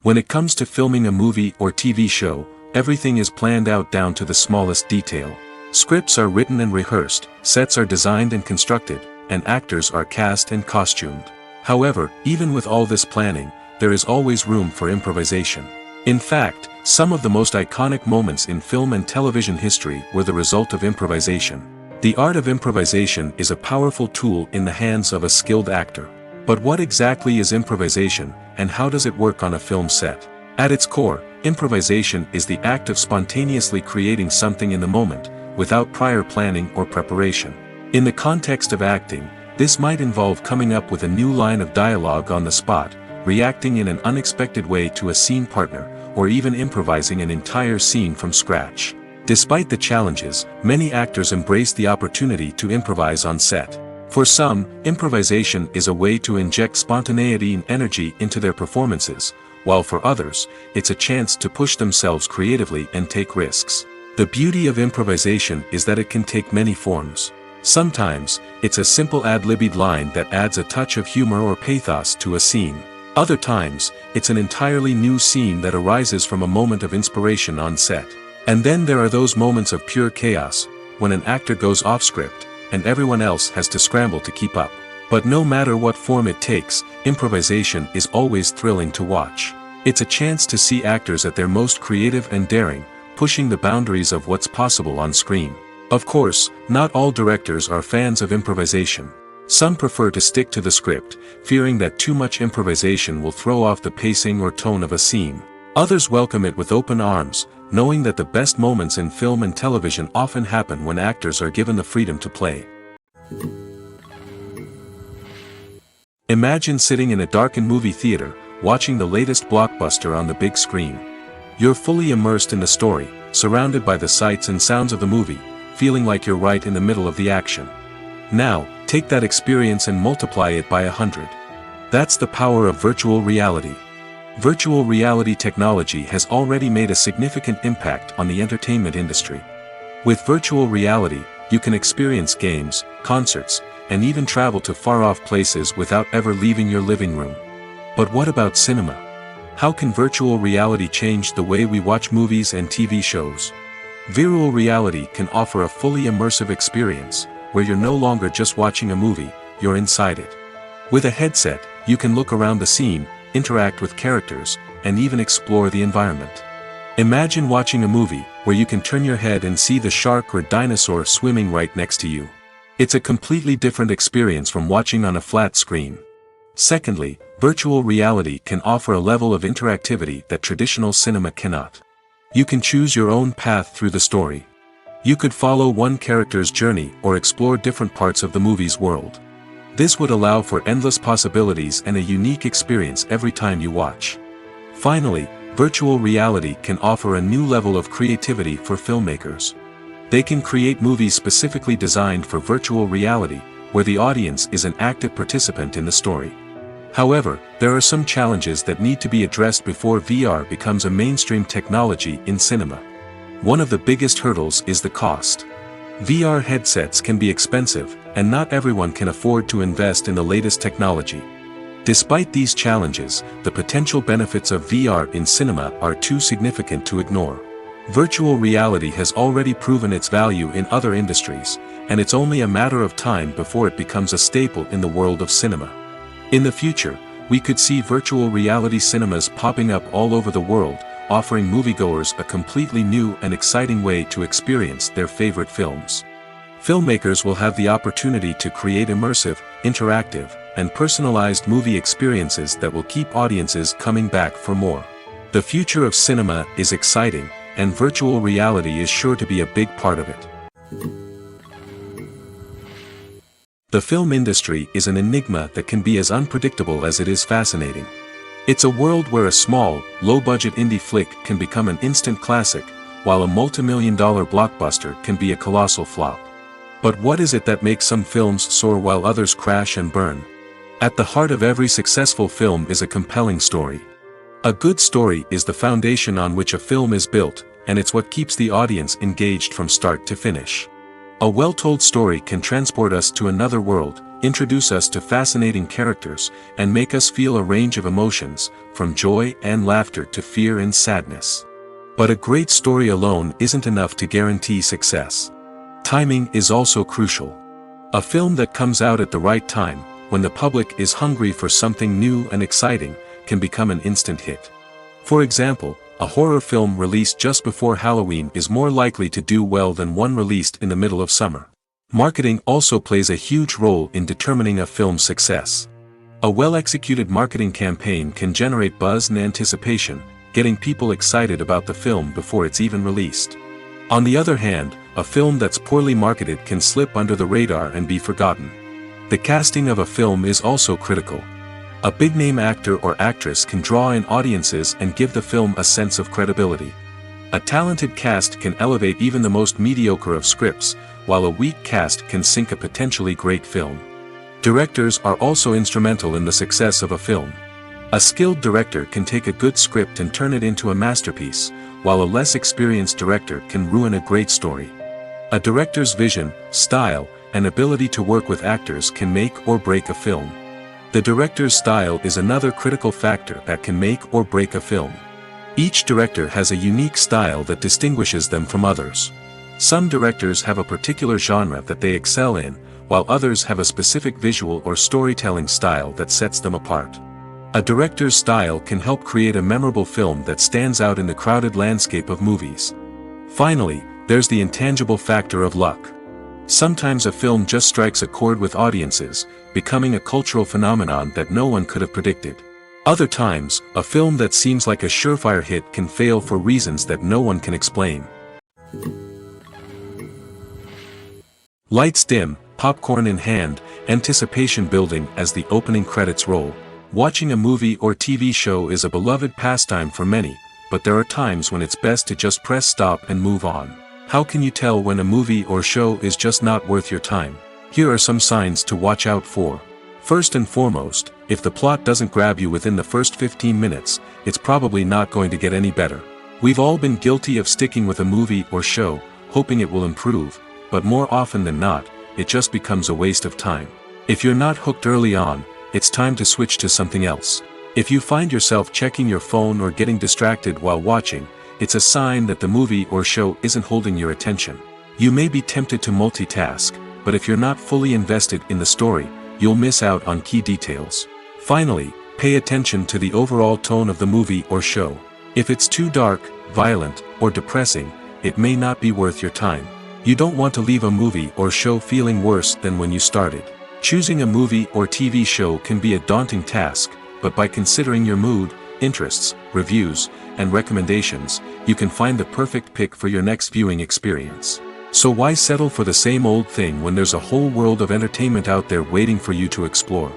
When it comes to filming a movie or TV show, everything is planned out down to the smallest detail. Scripts are written and rehearsed, sets are designed and constructed, and actors are cast and costumed. However, even with all this planning, there is always room for improvisation. In fact, some of the most iconic moments in film and television history were the result of improvisation. The art of improvisation is a powerful tool in the hands of a skilled actor. But what exactly is improvisation, and how does it work on a film set? At its core, improvisation is the act of spontaneously creating something in the moment, without prior planning or preparation. In the context of acting, this might involve coming up with a new line of dialogue on the spot, reacting in an unexpected way to a scene partner, or even improvising an entire scene from scratch. Despite the challenges, many actors embrace the opportunity to improvise on set. For some, improvisation is a way to inject spontaneity and energy into their performances, while for others, it's a chance to push themselves creatively and take risks. The beauty of improvisation is that it can take many forms. Sometimes, it's a simple ad-libbed line that adds a touch of humor or pathos to a scene. Other times, it's an entirely new scene that arises from a moment of inspiration on set. And then there are those moments of pure chaos, when an actor goes off script, and everyone else has to scramble to keep up. But no matter what form it takes, improvisation is always thrilling to watch. It's a chance to see actors at their most creative and daring, pushing the boundaries of what's possible on screen. Of course, not all directors are fans of improvisation. Some prefer to stick to the script, fearing that too much improvisation will throw off the pacing or tone of a scene. Others welcome it with open arms, knowing that the best moments in film and television often happen when actors are given the freedom to play. Imagine sitting in a darkened movie theater, watching the latest blockbuster on the big screen. You're fully immersed in the story, surrounded by the sights and sounds of the movie, feeling like you're right in the middle of the action. Now, take that experience and multiply it by 100. That's the power of virtual reality. Virtual reality technology has already made a significant impact on the entertainment industry. With virtual reality, you can experience games, concerts, and even travel to far-off places without ever leaving your living room. But what about cinema? How can virtual reality change the way we watch movies and TV shows? Virtual reality can offer a fully immersive experience, where you're no longer just watching a movie, you're inside it. With a headset, you can look around the scene, interact with characters, and even explore the environment. Imagine watching a movie where you can turn your head and see the shark or dinosaur swimming right next to you. It's a completely different experience from watching on a flat screen. Secondly, virtual reality can offer a level of interactivity that traditional cinema cannot. You can choose your own path through the story. You could follow one character's journey or explore different parts of the movie's world. This would allow for endless possibilities and a unique experience every time you watch. Finally, virtual reality can offer a new level of creativity for filmmakers. They can create movies specifically designed for virtual reality, where the audience is an active participant in the story. However, there are some challenges that need to be addressed before VR becomes a mainstream technology in cinema. One of the biggest hurdles is the cost. VR headsets can be expensive, and not everyone can afford to invest in the latest technology. Despite these challenges, the potential benefits of VR in cinema are too significant to ignore. Virtual reality has already proven its value in other industries, and it's only a matter of time before it becomes a staple in the world of cinema. In the future, we could see virtual reality cinemas popping up all over the world, offering moviegoers a completely new and exciting way to experience their favorite films. Filmmakers will have the opportunity to create immersive, interactive, and personalized movie experiences that will keep audiences coming back for more. The future of cinema is exciting, and virtual reality is sure to be a big part of it. The film industry is an enigma that can be as unpredictable as it is fascinating. It's a world where a small, low-budget indie flick can become an instant classic, while a multi-million-dollar blockbuster can be a colossal flop. But what is it that makes some films soar while others crash and burn? At the heart of every successful film is a compelling story. A good story is the foundation on which a film is built, and it's what keeps the audience engaged from start to finish. A well-told story can transport us to another world, introduce us to fascinating characters, and make us feel a range of emotions, from joy and laughter to fear and sadness. But a great story alone isn't enough to guarantee success. Timing is also crucial. A film that comes out at the right time, when the public is hungry for something new and exciting, can become an instant hit. For example, a horror film released just before Halloween is more likely to do well than one released in the middle of summer. Marketing also plays a huge role in determining a film's success. A well-executed marketing campaign can generate buzz and anticipation, getting people excited about the film before it's even released. On the other hand, a film that's poorly marketed can slip under the radar and be forgotten. The casting of a film is also critical. A big-name actor or actress can draw in audiences and give the film a sense of credibility. A talented cast can elevate even the most mediocre of scripts, while a weak cast can sink a potentially great film. Directors are also instrumental in the success of a film. A skilled director can take a good script and turn it into a masterpiece, while a less experienced director can ruin a great story. A director's vision, style, and ability to work with actors can make or break a film. The director's style is another critical factor that can make or break a film. Each director has a unique style that distinguishes them from others. Some directors have a particular genre that they excel in, while others have a specific visual or storytelling style that sets them apart. A director's style can help create a memorable film that stands out in the crowded landscape of movies. Finally, there's the intangible factor of luck. Sometimes a film just strikes a chord with audiences, becoming a cultural phenomenon that no one could have predicted. Other times, a film that seems like a surefire hit can fail for reasons that no one can explain. Lights dim, popcorn in hand, anticipation building as the opening credits roll. Watching a movie or TV show is a beloved pastime for many, but there are times when it's best to just press stop and move on. How can you tell when a movie or show is just not worth your time? Here are some signs to watch out for. First and foremost, if the plot doesn't grab you within the first 15 minutes, it's probably not going to get any better. We've all been guilty of sticking with a movie or show, hoping it will improve, but more often than not, it just becomes a waste of time. If you're not hooked early on, it's time to switch to something else. If you find yourself checking your phone or getting distracted while watching, it's a sign that the movie or show isn't holding your attention. You may be tempted to multitask, but if you're not fully invested in the story, you'll miss out on key details. Finally, pay attention to the overall tone of the movie or show. If it's too dark, violent, or depressing, it may not be worth your time. You don't want to leave a movie or show feeling worse than when you started. Choosing a movie or TV show can be a daunting task, but by considering your mood, interests, reviews, and recommendations, you can find the perfect pick for your next viewing experience. So why settle for the same old thing when there's a whole world of entertainment out there waiting for you to explore?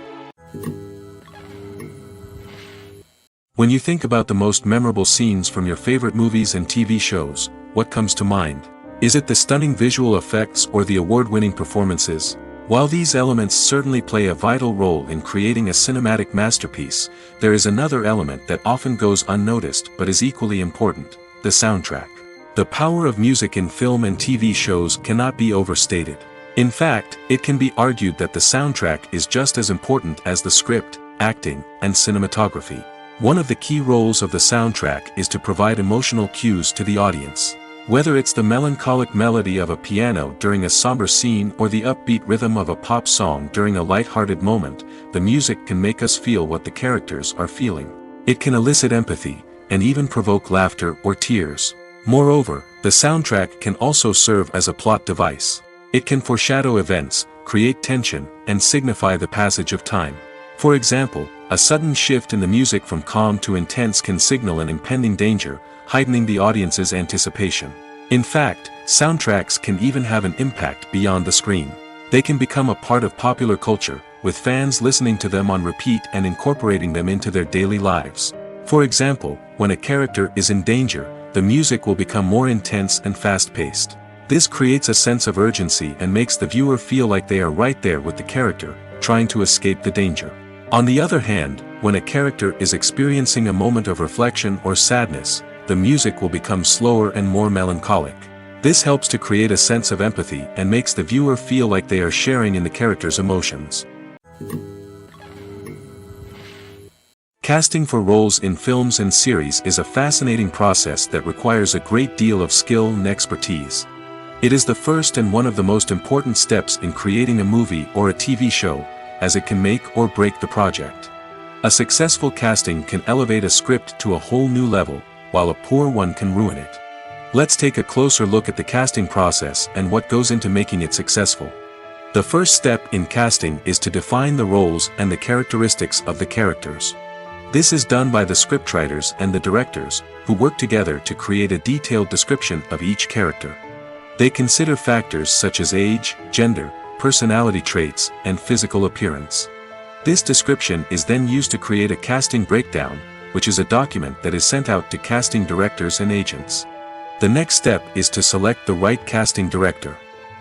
When you think about the most memorable scenes from your favorite movies and TV shows, what comes to mind? Is it the stunning visual effects or the award-winning performances? While these elements certainly play a vital role in creating a cinematic masterpiece, there is another element that often goes unnoticed but is equally important: the soundtrack. The power of music in film and TV shows cannot be overstated. In fact, it can be argued that the soundtrack is just as important as the script, acting, and cinematography. One of the key roles of the soundtrack is to provide emotional cues to the audience. Whether it's the melancholic melody of a piano during a somber scene or the upbeat rhythm of a pop song during a light-hearted moment, the music can make us feel what the characters are feeling. It can elicit empathy, and even provoke laughter or tears. Moreover, the soundtrack can also serve as a plot device. It can foreshadow events, create tension, and signify the passage of time. For example, a sudden shift in the music from calm to intense can signal an impending danger, heightening the audience's anticipation. In fact, soundtracks can even have an impact beyond the screen. They can become a part of popular culture, with fans listening to them on repeat and incorporating them into their daily lives. For example, when a character is in danger, the music will become more intense and fast-paced. This creates a sense of urgency and makes the viewer feel like they are right there with the character, trying to escape the danger. On the other hand, when a character is experiencing a moment of reflection or sadness, the music will become slower and more melancholic. This helps to create a sense of empathy and makes the viewer feel like they are sharing in the character's emotions. Casting for roles in films and series is a fascinating process that requires a great deal of skill and expertise. It is the first and one of the most important steps in creating a movie or a TV show, as it can make or break the project. A successful casting can elevate a script to a whole new level, while a poor one can ruin it. Let's take a closer look at the casting process and what goes into making it successful. The first step in casting is to define the roles and the characteristics of the characters. This is done by the scriptwriters and the directors, who work together to create a detailed description of each character. They consider factors such as age, gender, personality traits, and physical appearance. This description is then used to create a casting breakdown, which is a document that is sent out to casting directors and agents. The next step is to select the right casting director.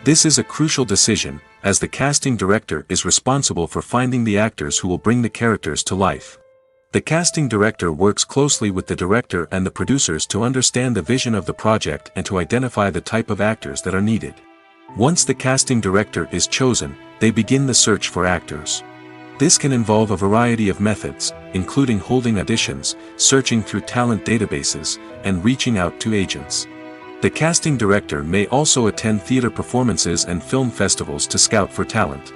This is a crucial decision, as the casting director is responsible for finding the actors who will bring the characters to life. The casting director works closely with the director and the producers to understand the vision of the project and to identify the type of actors that are needed. Once the casting director is chosen, they begin the search for actors. This can involve a variety of methods, including holding auditions, searching through talent databases, and reaching out to agents. The casting director may also attend theater performances and film festivals to scout for talent.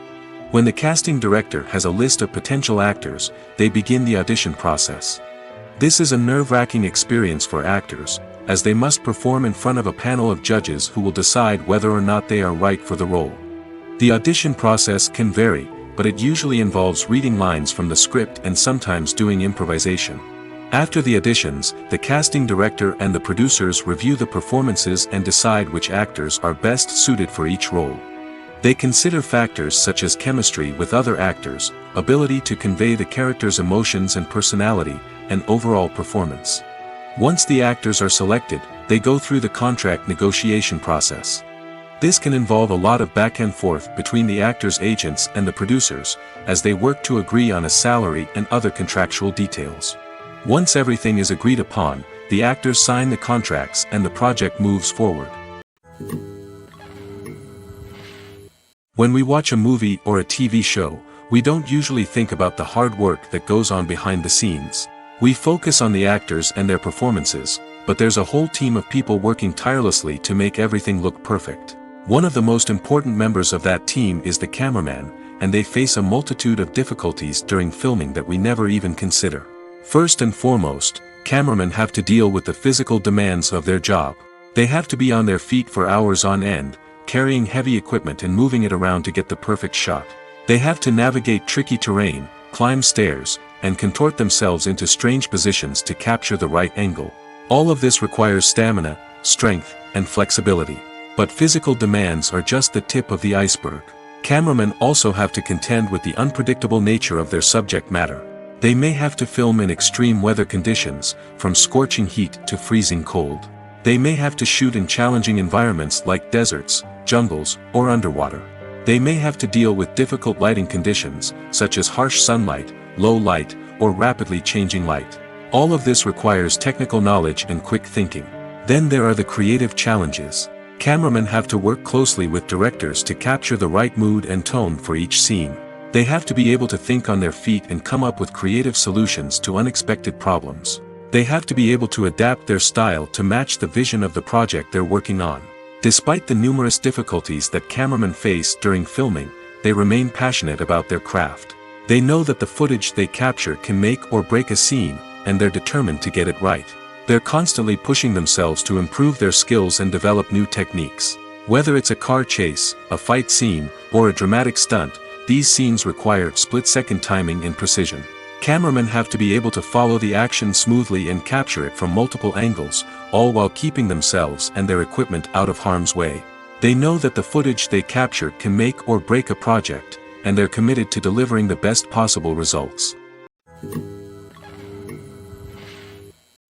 When the casting director has a list of potential actors, they begin the audition process. This is a nerve-wracking experience for actors, as they must perform in front of a panel of judges who will decide whether or not they are right for the role. The audition process can vary, but it usually involves reading lines from the script and sometimes doing improvisation. After the auditions, the casting director and the producers review the performances and decide which actors are best suited for each role. They consider factors such as chemistry with other actors, ability to convey the character's emotions and personality, and overall performance. Once the actors are selected, they go through the contract negotiation process. This can involve a lot of back and forth between the actors' agents and the producers, as they work to agree on a salary and other contractual details. Once everything is agreed upon, the actors sign the contracts and the project moves forward. When we watch a movie or a TV show, we don't usually think about the hard work that goes on behind the scenes. We focus on the actors and their performances, but there's a whole team of people working tirelessly to make everything look perfect. One of the most important members of that team is the cameraman, and they face a multitude of difficulties during filming that we never even consider. First and foremost, cameramen have to deal with the physical demands of their job. They have to be on their feet for hours on end, carrying heavy equipment and moving it around to get the perfect shot. They have to navigate tricky terrain, climb stairs, and contort themselves into strange positions to capture the right angle. All of this requires stamina, strength, and flexibility. But physical demands are just the tip of the iceberg. Cameramen also have to contend with the unpredictable nature of their subject matter. They may have to film in extreme weather conditions, from scorching heat to freezing cold. They may have to shoot in challenging environments like deserts, jungles, or underwater. They may have to deal with difficult lighting conditions, such as harsh sunlight, low light, or rapidly changing light. All of this requires technical knowledge and quick thinking. Then there are the creative challenges. Cameramen have to work closely with directors to capture the right mood and tone for each scene. They have to be able to think on their feet and come up with creative solutions to unexpected problems. They have to be able to adapt their style to match the vision of the project they're working on. Despite the numerous difficulties that cameramen face during filming, they remain passionate about their craft. They know that the footage they capture can make or break a scene, and they're determined to get it right. They're constantly pushing themselves to improve their skills and develop new techniques. Whether it's a car chase, a fight scene, or a dramatic stunt, these scenes require split-second timing and precision. Cameramen have to be able to follow the action smoothly and capture it from multiple angles, all while keeping themselves and their equipment out of harm's way. They know that the footage they capture can make or break a project, and they're committed to delivering the best possible results.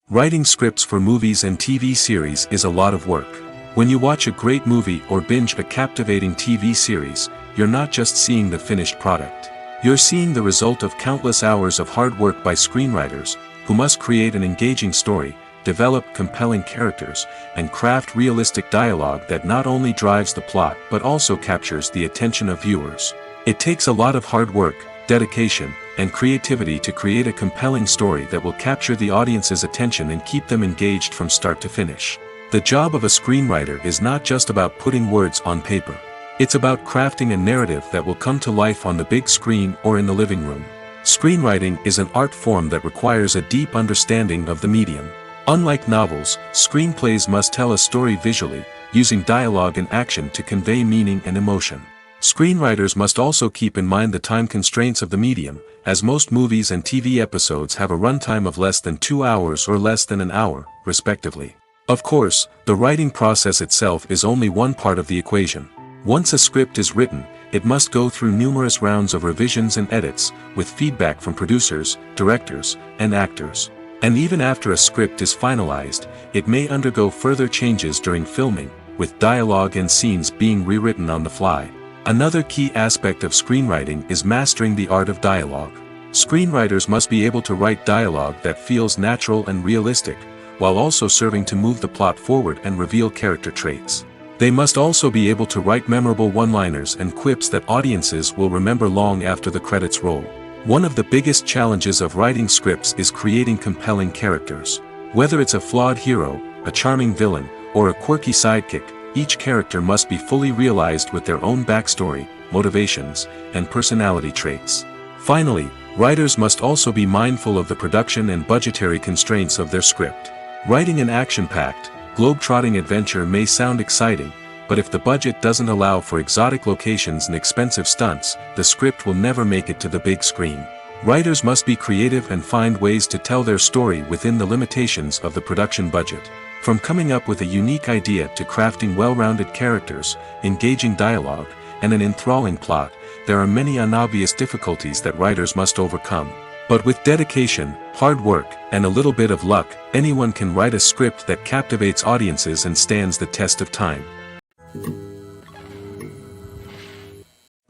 Writing scripts for movies and TV series is a lot of work. When you watch a great movie or binge a captivating TV series, you're not just seeing the finished product. You're seeing the result of countless hours of hard work by screenwriters, who must create an engaging story, develop compelling characters, and craft realistic dialogue that not only drives the plot but also captures the attention of viewers. It takes a lot of hard work, dedication, and creativity to create a compelling story that will capture the audience's attention and keep them engaged from start to finish. The job of a screenwriter is not just about putting words on paper. It's about crafting a narrative that will come to life on the big screen or in the living room. Screenwriting is an art form that requires a deep understanding of the medium. Unlike novels, screenplays must tell a story visually, using dialogue and action to convey meaning and emotion. Screenwriters must also keep in mind the time constraints of the medium, as most movies and TV episodes have a runtime of less than 2 hours or less than an hour, respectively. Of course, the writing process itself is only one part of the equation. Once a script is written, it must go through numerous rounds of revisions and edits, with feedback from producers, directors, and actors. And even after a script is finalized, it may undergo further changes during filming, with dialogue and scenes being rewritten on the fly. Another key aspect of screenwriting is mastering the art of dialogue. Screenwriters must be able to write dialogue that feels natural and realistic, while also serving to move the plot forward and reveal character traits. They must also be able to write memorable one-liners and quips that audiences will remember long after the credits roll. One of the biggest challenges of writing scripts is creating compelling characters. Whether it's a flawed hero, a charming villain, or a quirky sidekick, each character must be fully realized with their own backstory, motivations, and personality traits. Finally, writers must also be mindful of the production and budgetary constraints of their script. Writing an action-packed, globe-trotting adventure may sound exciting, but if the budget doesn't allow for exotic locations and expensive stunts, the script will never make it to the big screen. Writers must be creative and find ways to tell their story within the limitations of the production budget. From coming up with a unique idea to crafting well-rounded characters, engaging dialogue, and an enthralling plot, there are many unobvious difficulties that writers must overcome. But with dedication, hard work, and a little bit of luck, anyone can write a script that captivates audiences and stands the test of time.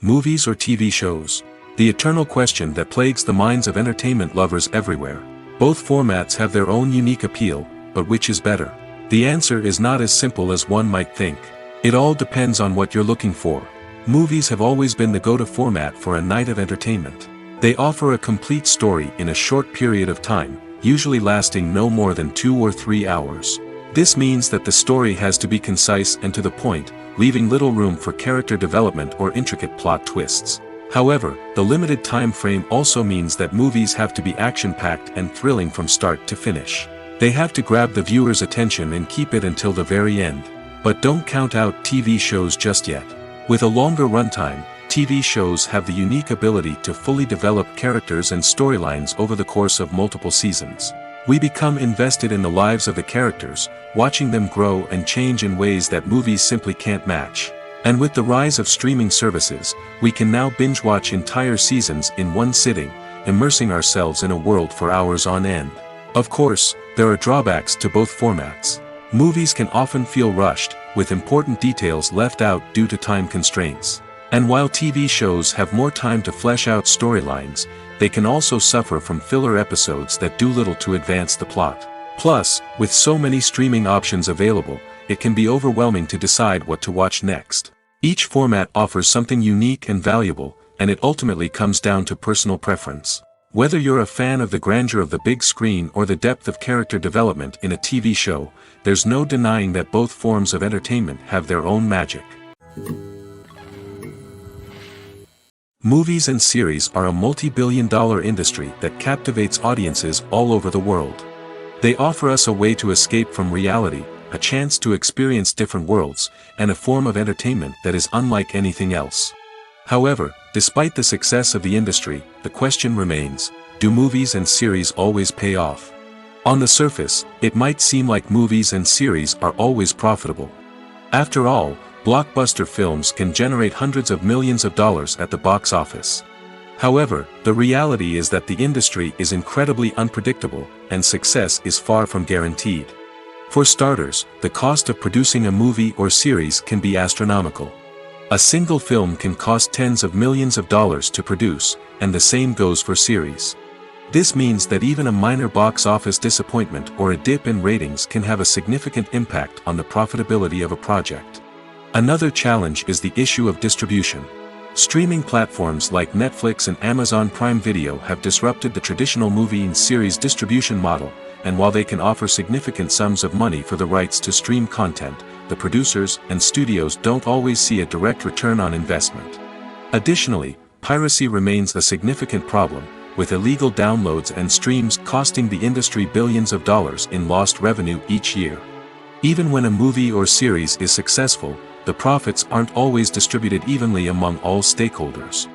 Movies or TV shows? The eternal question that plagues the minds of entertainment lovers everywhere. Both formats have their own unique appeal, but which is better? The answer is not as simple as one might think. It all depends on what you're looking for. Movies have always been the go-to format for a night of entertainment. They offer a complete story in a short period of time, usually lasting no more than 2 or 3 hours. This means that the story has to be concise and to the point, leaving little room for character development or intricate plot twists. However, the limited time frame also means that movies have to be action-packed and thrilling from start to finish. They have to grab the viewer's attention and keep it until the very end. But don't count out TV shows just yet. With a longer runtime, TV shows have the unique ability to fully develop characters and storylines over the course of multiple seasons. We become invested in the lives of the characters, watching them grow and change in ways that movies simply can't match. And with the rise of streaming services, we can now binge-watch entire seasons in one sitting, immersing ourselves in a world for hours on end. Of course, there are drawbacks to both formats. Movies can often feel rushed, with important details left out due to time constraints. And while TV shows have more time to flesh out storylines, they can also suffer from filler episodes that do little to advance the plot. Plus, with so many streaming options available, it can be overwhelming to decide what to watch next. Each format offers something unique and valuable, and it ultimately comes down to personal preference. Whether you're a fan of the grandeur of the big screen or the depth of character development in a TV show, there's no denying that both forms of entertainment have their own magic. Movies and series are a multi-billion-dollar industry that captivates audiences all over the world. They offer us a way to escape from reality, a chance to experience different worlds, and a form of entertainment that is unlike anything else. However, despite the success of the industry, the question remains, do movies and series always pay off? On the surface, it might seem like movies and series are always profitable. After all, blockbuster films can generate hundreds of millions of dollars at the box office. However, the reality is that the industry is incredibly unpredictable, and success is far from guaranteed. For starters, the cost of producing a movie or series can be astronomical. A single film can cost tens of millions of dollars to produce, and the same goes for series. This means that even a minor box office disappointment or a dip in ratings can have a significant impact on the profitability of a project. Another challenge is the issue of distribution. Streaming platforms like Netflix and Amazon Prime Video have disrupted the traditional movie and series distribution model, and while they can offer significant sums of money for the rights to stream content, the producers and studios don't always see a direct return on investment. Additionally, piracy remains a significant problem, with illegal downloads and streams costing the industry billions of dollars in lost revenue each year. Even when a movie or series is successful, the profits aren't always distributed evenly among all stakeholders.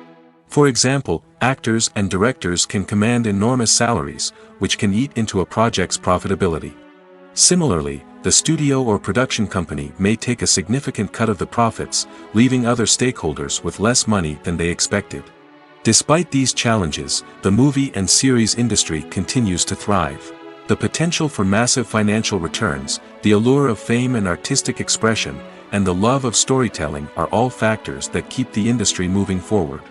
For example, actors and directors can command enormous salaries, which can eat into a project's profitability. Similarly, the studio or production company may take a significant cut of the profits, leaving other stakeholders with less money than they expected. Despite these challenges, the movie and series industry continues to thrive. The potential for massive financial returns, the allure of fame and artistic expression, and the love of storytelling are all factors that keep the industry moving forward.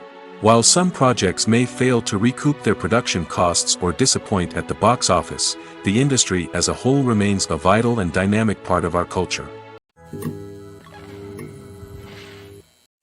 While some projects may fail to recoup their production costs or disappoint at the box office, the industry as a whole remains a vital and dynamic part of our culture.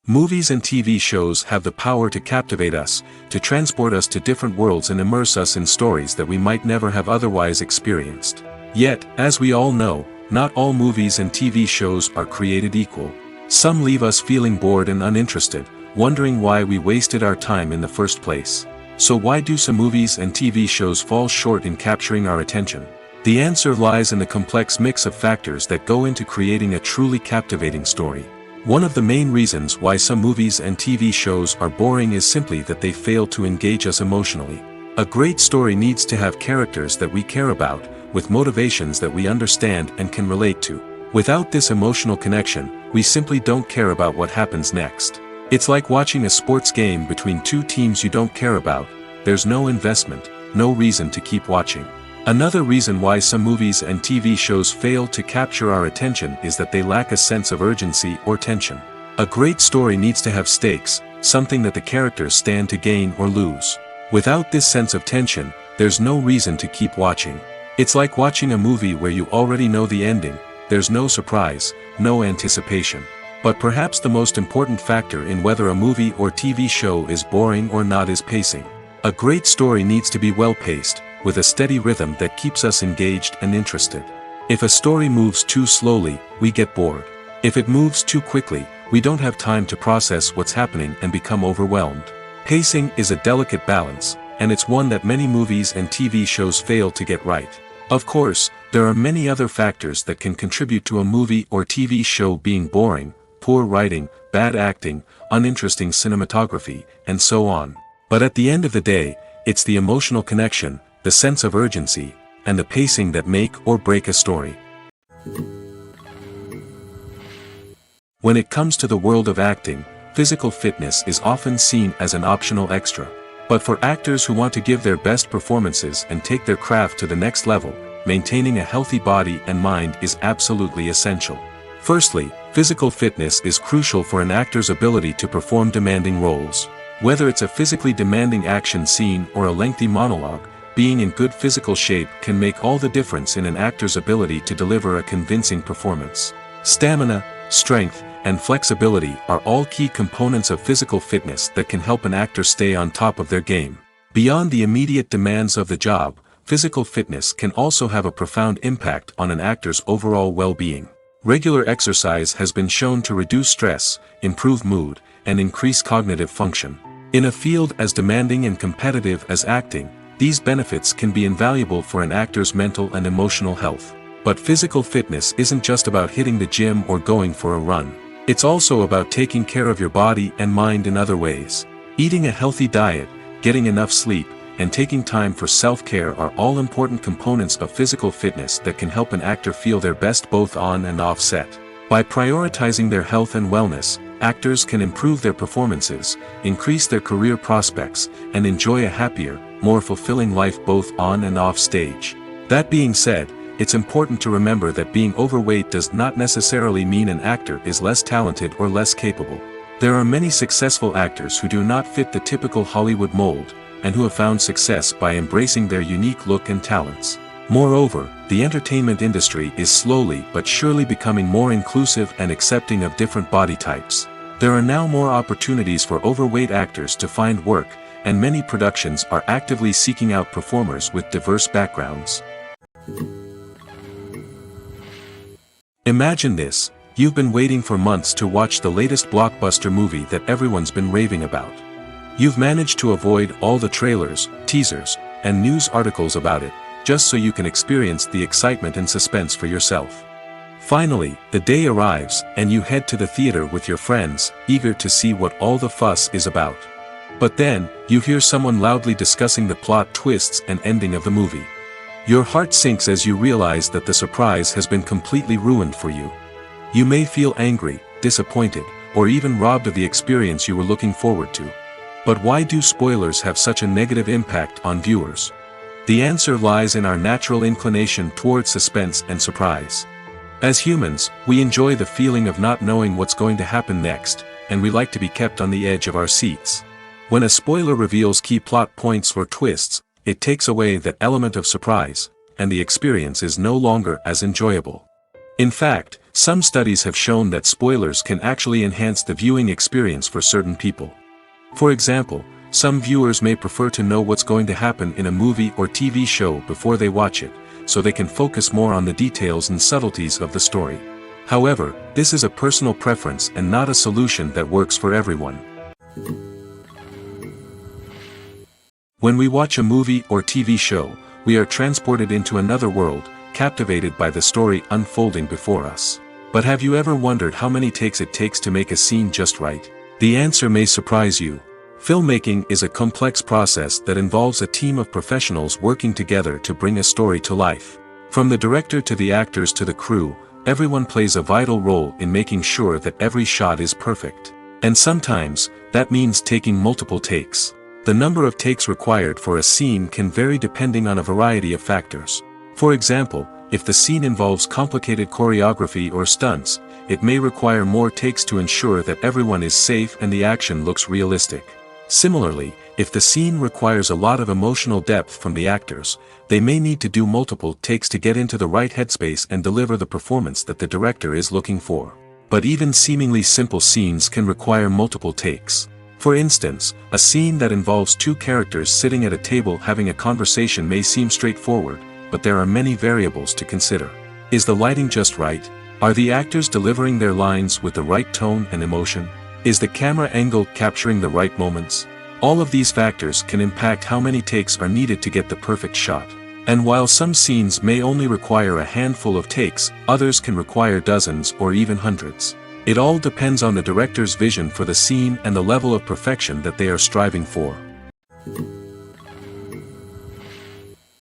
Movies and TV shows have the power to captivate us, to transport us to different worlds and immerse us in stories that we might never have otherwise experienced. Yet, as we all know, not all movies and TV shows are created equal. Some leave us feeling bored and uninterested, wondering why we wasted our time in the first place. So why do some movies and TV shows fall short in capturing our attention? The answer lies in the complex mix of factors that go into creating a truly captivating story. One of the main reasons why some movies and TV shows are boring is simply that they fail to engage us emotionally. A great story needs to have characters that we care about, with motivations that we understand and can relate to. Without this emotional connection, we simply don't care about what happens next. It's like watching a sports game between two teams you don't care about. There's no investment, no reason to keep watching. Another reason why some movies and TV shows fail to capture our attention is that they lack a sense of urgency or tension. A great story needs to have stakes, something that the characters stand to gain or lose. Without this sense of tension, there's no reason to keep watching. It's like watching a movie where you already know the ending. There's no surprise, no anticipation. But perhaps the most important factor in whether a movie or TV show is boring or not is pacing. A great story needs to be well-paced, with a steady rhythm that keeps us engaged and interested. If a story moves too slowly, we get bored. If it moves too quickly, we don't have time to process what's happening and become overwhelmed. Pacing is a delicate balance, and it's one that many movies and TV shows fail to get right. Of course, there are many other factors that can contribute to a movie or TV show being boring: poor writing, bad acting, uninteresting cinematography, and so on. But at the end of the day, it's the emotional connection, the sense of urgency, and the pacing that make or break a story. When it comes to the world of acting, physical fitness is often seen as an optional extra. But for actors who want to give their best performances and take their craft to the next level, maintaining a healthy body and mind is absolutely essential. Firstly, physical fitness is crucial for an actor's ability to perform demanding roles. Whether it's a physically demanding action scene or a lengthy monologue, being in good physical shape can make all the difference in an actor's ability to deliver a convincing performance. Stamina, strength, and flexibility are all key components of physical fitness that can help an actor stay on top of their game. Beyond the immediate demands of the job, physical fitness can also have a profound impact on an actor's overall well-being. Regular exercise has been shown to reduce stress, improve mood, and increase cognitive function. In a field as demanding and competitive as acting, these benefits can be invaluable for an actor's mental and emotional health. But physical fitness isn't just about hitting the gym or going for a run. It's also about taking care of your body and mind in other ways. Eating a healthy diet, getting enough sleep, and taking time for self-care are all important components of physical fitness that can help an actor feel their best both on and off set. By prioritizing their health and wellness, actors can improve their performances, increase their career prospects, and enjoy a happier, more fulfilling life both on and off stage. That being said, it's important to remember that being overweight does not necessarily mean an actor is less talented or less capable. There are many successful actors who do not fit the typical Hollywood mold, and who have found success by embracing their unique look and talents. Moreover, the entertainment industry is slowly but surely becoming more inclusive and accepting of different body types. There are now more opportunities for overweight actors to find work, and many productions are actively seeking out performers with diverse backgrounds. Imagine this: you've been waiting for months to watch the latest blockbuster movie that everyone's been raving about. You've managed to avoid all the trailers, teasers, and news articles about it, just so you can experience the excitement and suspense for yourself. Finally, the day arrives, and you head to the theater with your friends, eager to see what all the fuss is about. But then, you hear someone loudly discussing the plot twists and ending of the movie. Your heart sinks as you realize that the surprise has been completely ruined for you. You may feel angry, disappointed, or even robbed of the experience you were looking forward to. But why do spoilers have such a negative impact on viewers? The answer lies in our natural inclination toward suspense and surprise. As humans, we enjoy the feeling of not knowing what's going to happen next, and we like to be kept on the edge of our seats. When a spoiler reveals key plot points or twists, it takes away that element of surprise, and the experience is no longer as enjoyable. In fact, some studies have shown that spoilers can actually enhance the viewing experience for certain people. For example, some viewers may prefer to know what's going to happen in a movie or TV show before they watch it, so they can focus more on the details and subtleties of the story. However, this is a personal preference and not a solution that works for everyone. When we watch a movie or TV show, we are transported into another world, captivated by the story unfolding before us. But have you ever wondered how many takes it takes to make a scene just right? The answer may surprise you. Filmmaking is a complex process that involves a team of professionals working together to bring a story to life. From the director to the actors to the crew, everyone plays a vital role in making sure that every shot is perfect. And sometimes, that means taking multiple takes. The number of takes required for a scene can vary depending on a variety of factors. For example, if the scene involves complicated choreography or stunts, it may require more takes to ensure that everyone is safe and the action looks realistic. Similarly, if the scene requires a lot of emotional depth from the actors, they may need to do multiple takes to get into the right headspace and deliver the performance that the director is looking for. But even seemingly simple scenes can require multiple takes. For instance, a scene that involves two characters sitting at a table having a conversation may seem straightforward, but there are many variables to consider. Is the lighting just right? Are the actors delivering their lines with the right tone and emotion? Is the camera angle capturing the right moments? All of these factors can impact how many takes are needed to get the perfect shot. And while some scenes may only require a handful of takes, others can require dozens or even hundreds. It all depends on the director's vision for the scene and the level of perfection that they are striving for.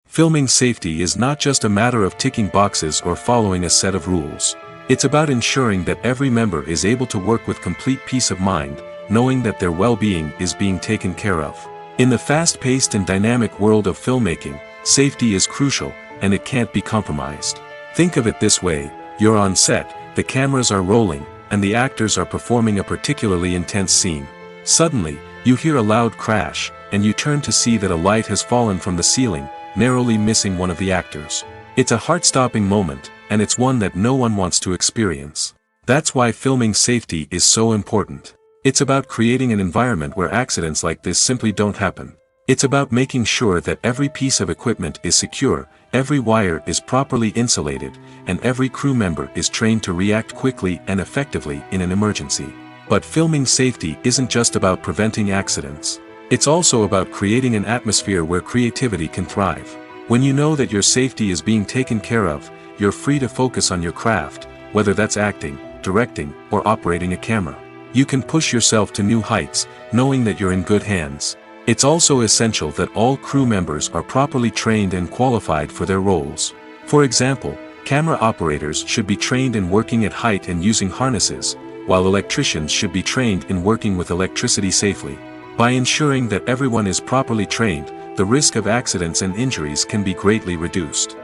Filming safety is not just a matter of ticking boxes or following a set of rules. It's about ensuring that every member is able to work with complete peace of mind, knowing that their well-being is being taken care of. In the fast-paced and dynamic world of filmmaking, safety is crucial, and it can't be compromised. Think of it this way: you're on set, the cameras are rolling, and the actors are performing a particularly intense scene. Suddenly, you hear a loud crash, and you turn to see that a light has fallen from the ceiling, narrowly missing one of the actors. It's a heart-stopping moment, and it's one that no one wants to experience. That's why filming safety is so important. It's about creating an environment where accidents like this simply don't happen. It's about making sure that every piece of equipment is secure, every wire is properly insulated, and every crew member is trained to react quickly and effectively in an emergency. But filming safety isn't just about preventing accidents. It's also about creating an atmosphere where creativity can thrive. When you know that your safety is being taken care of, you're free to focus on your craft, whether that's acting, directing, or operating a camera. You can push yourself to new heights, knowing that you're in good hands. It's also essential that all crew members are properly trained and qualified for their roles. For example, camera operators should be trained in working at height and using harnesses, while electricians should be trained in working with electricity safely. By ensuring that everyone is properly trained, the risk of accidents and injuries can be greatly reduced.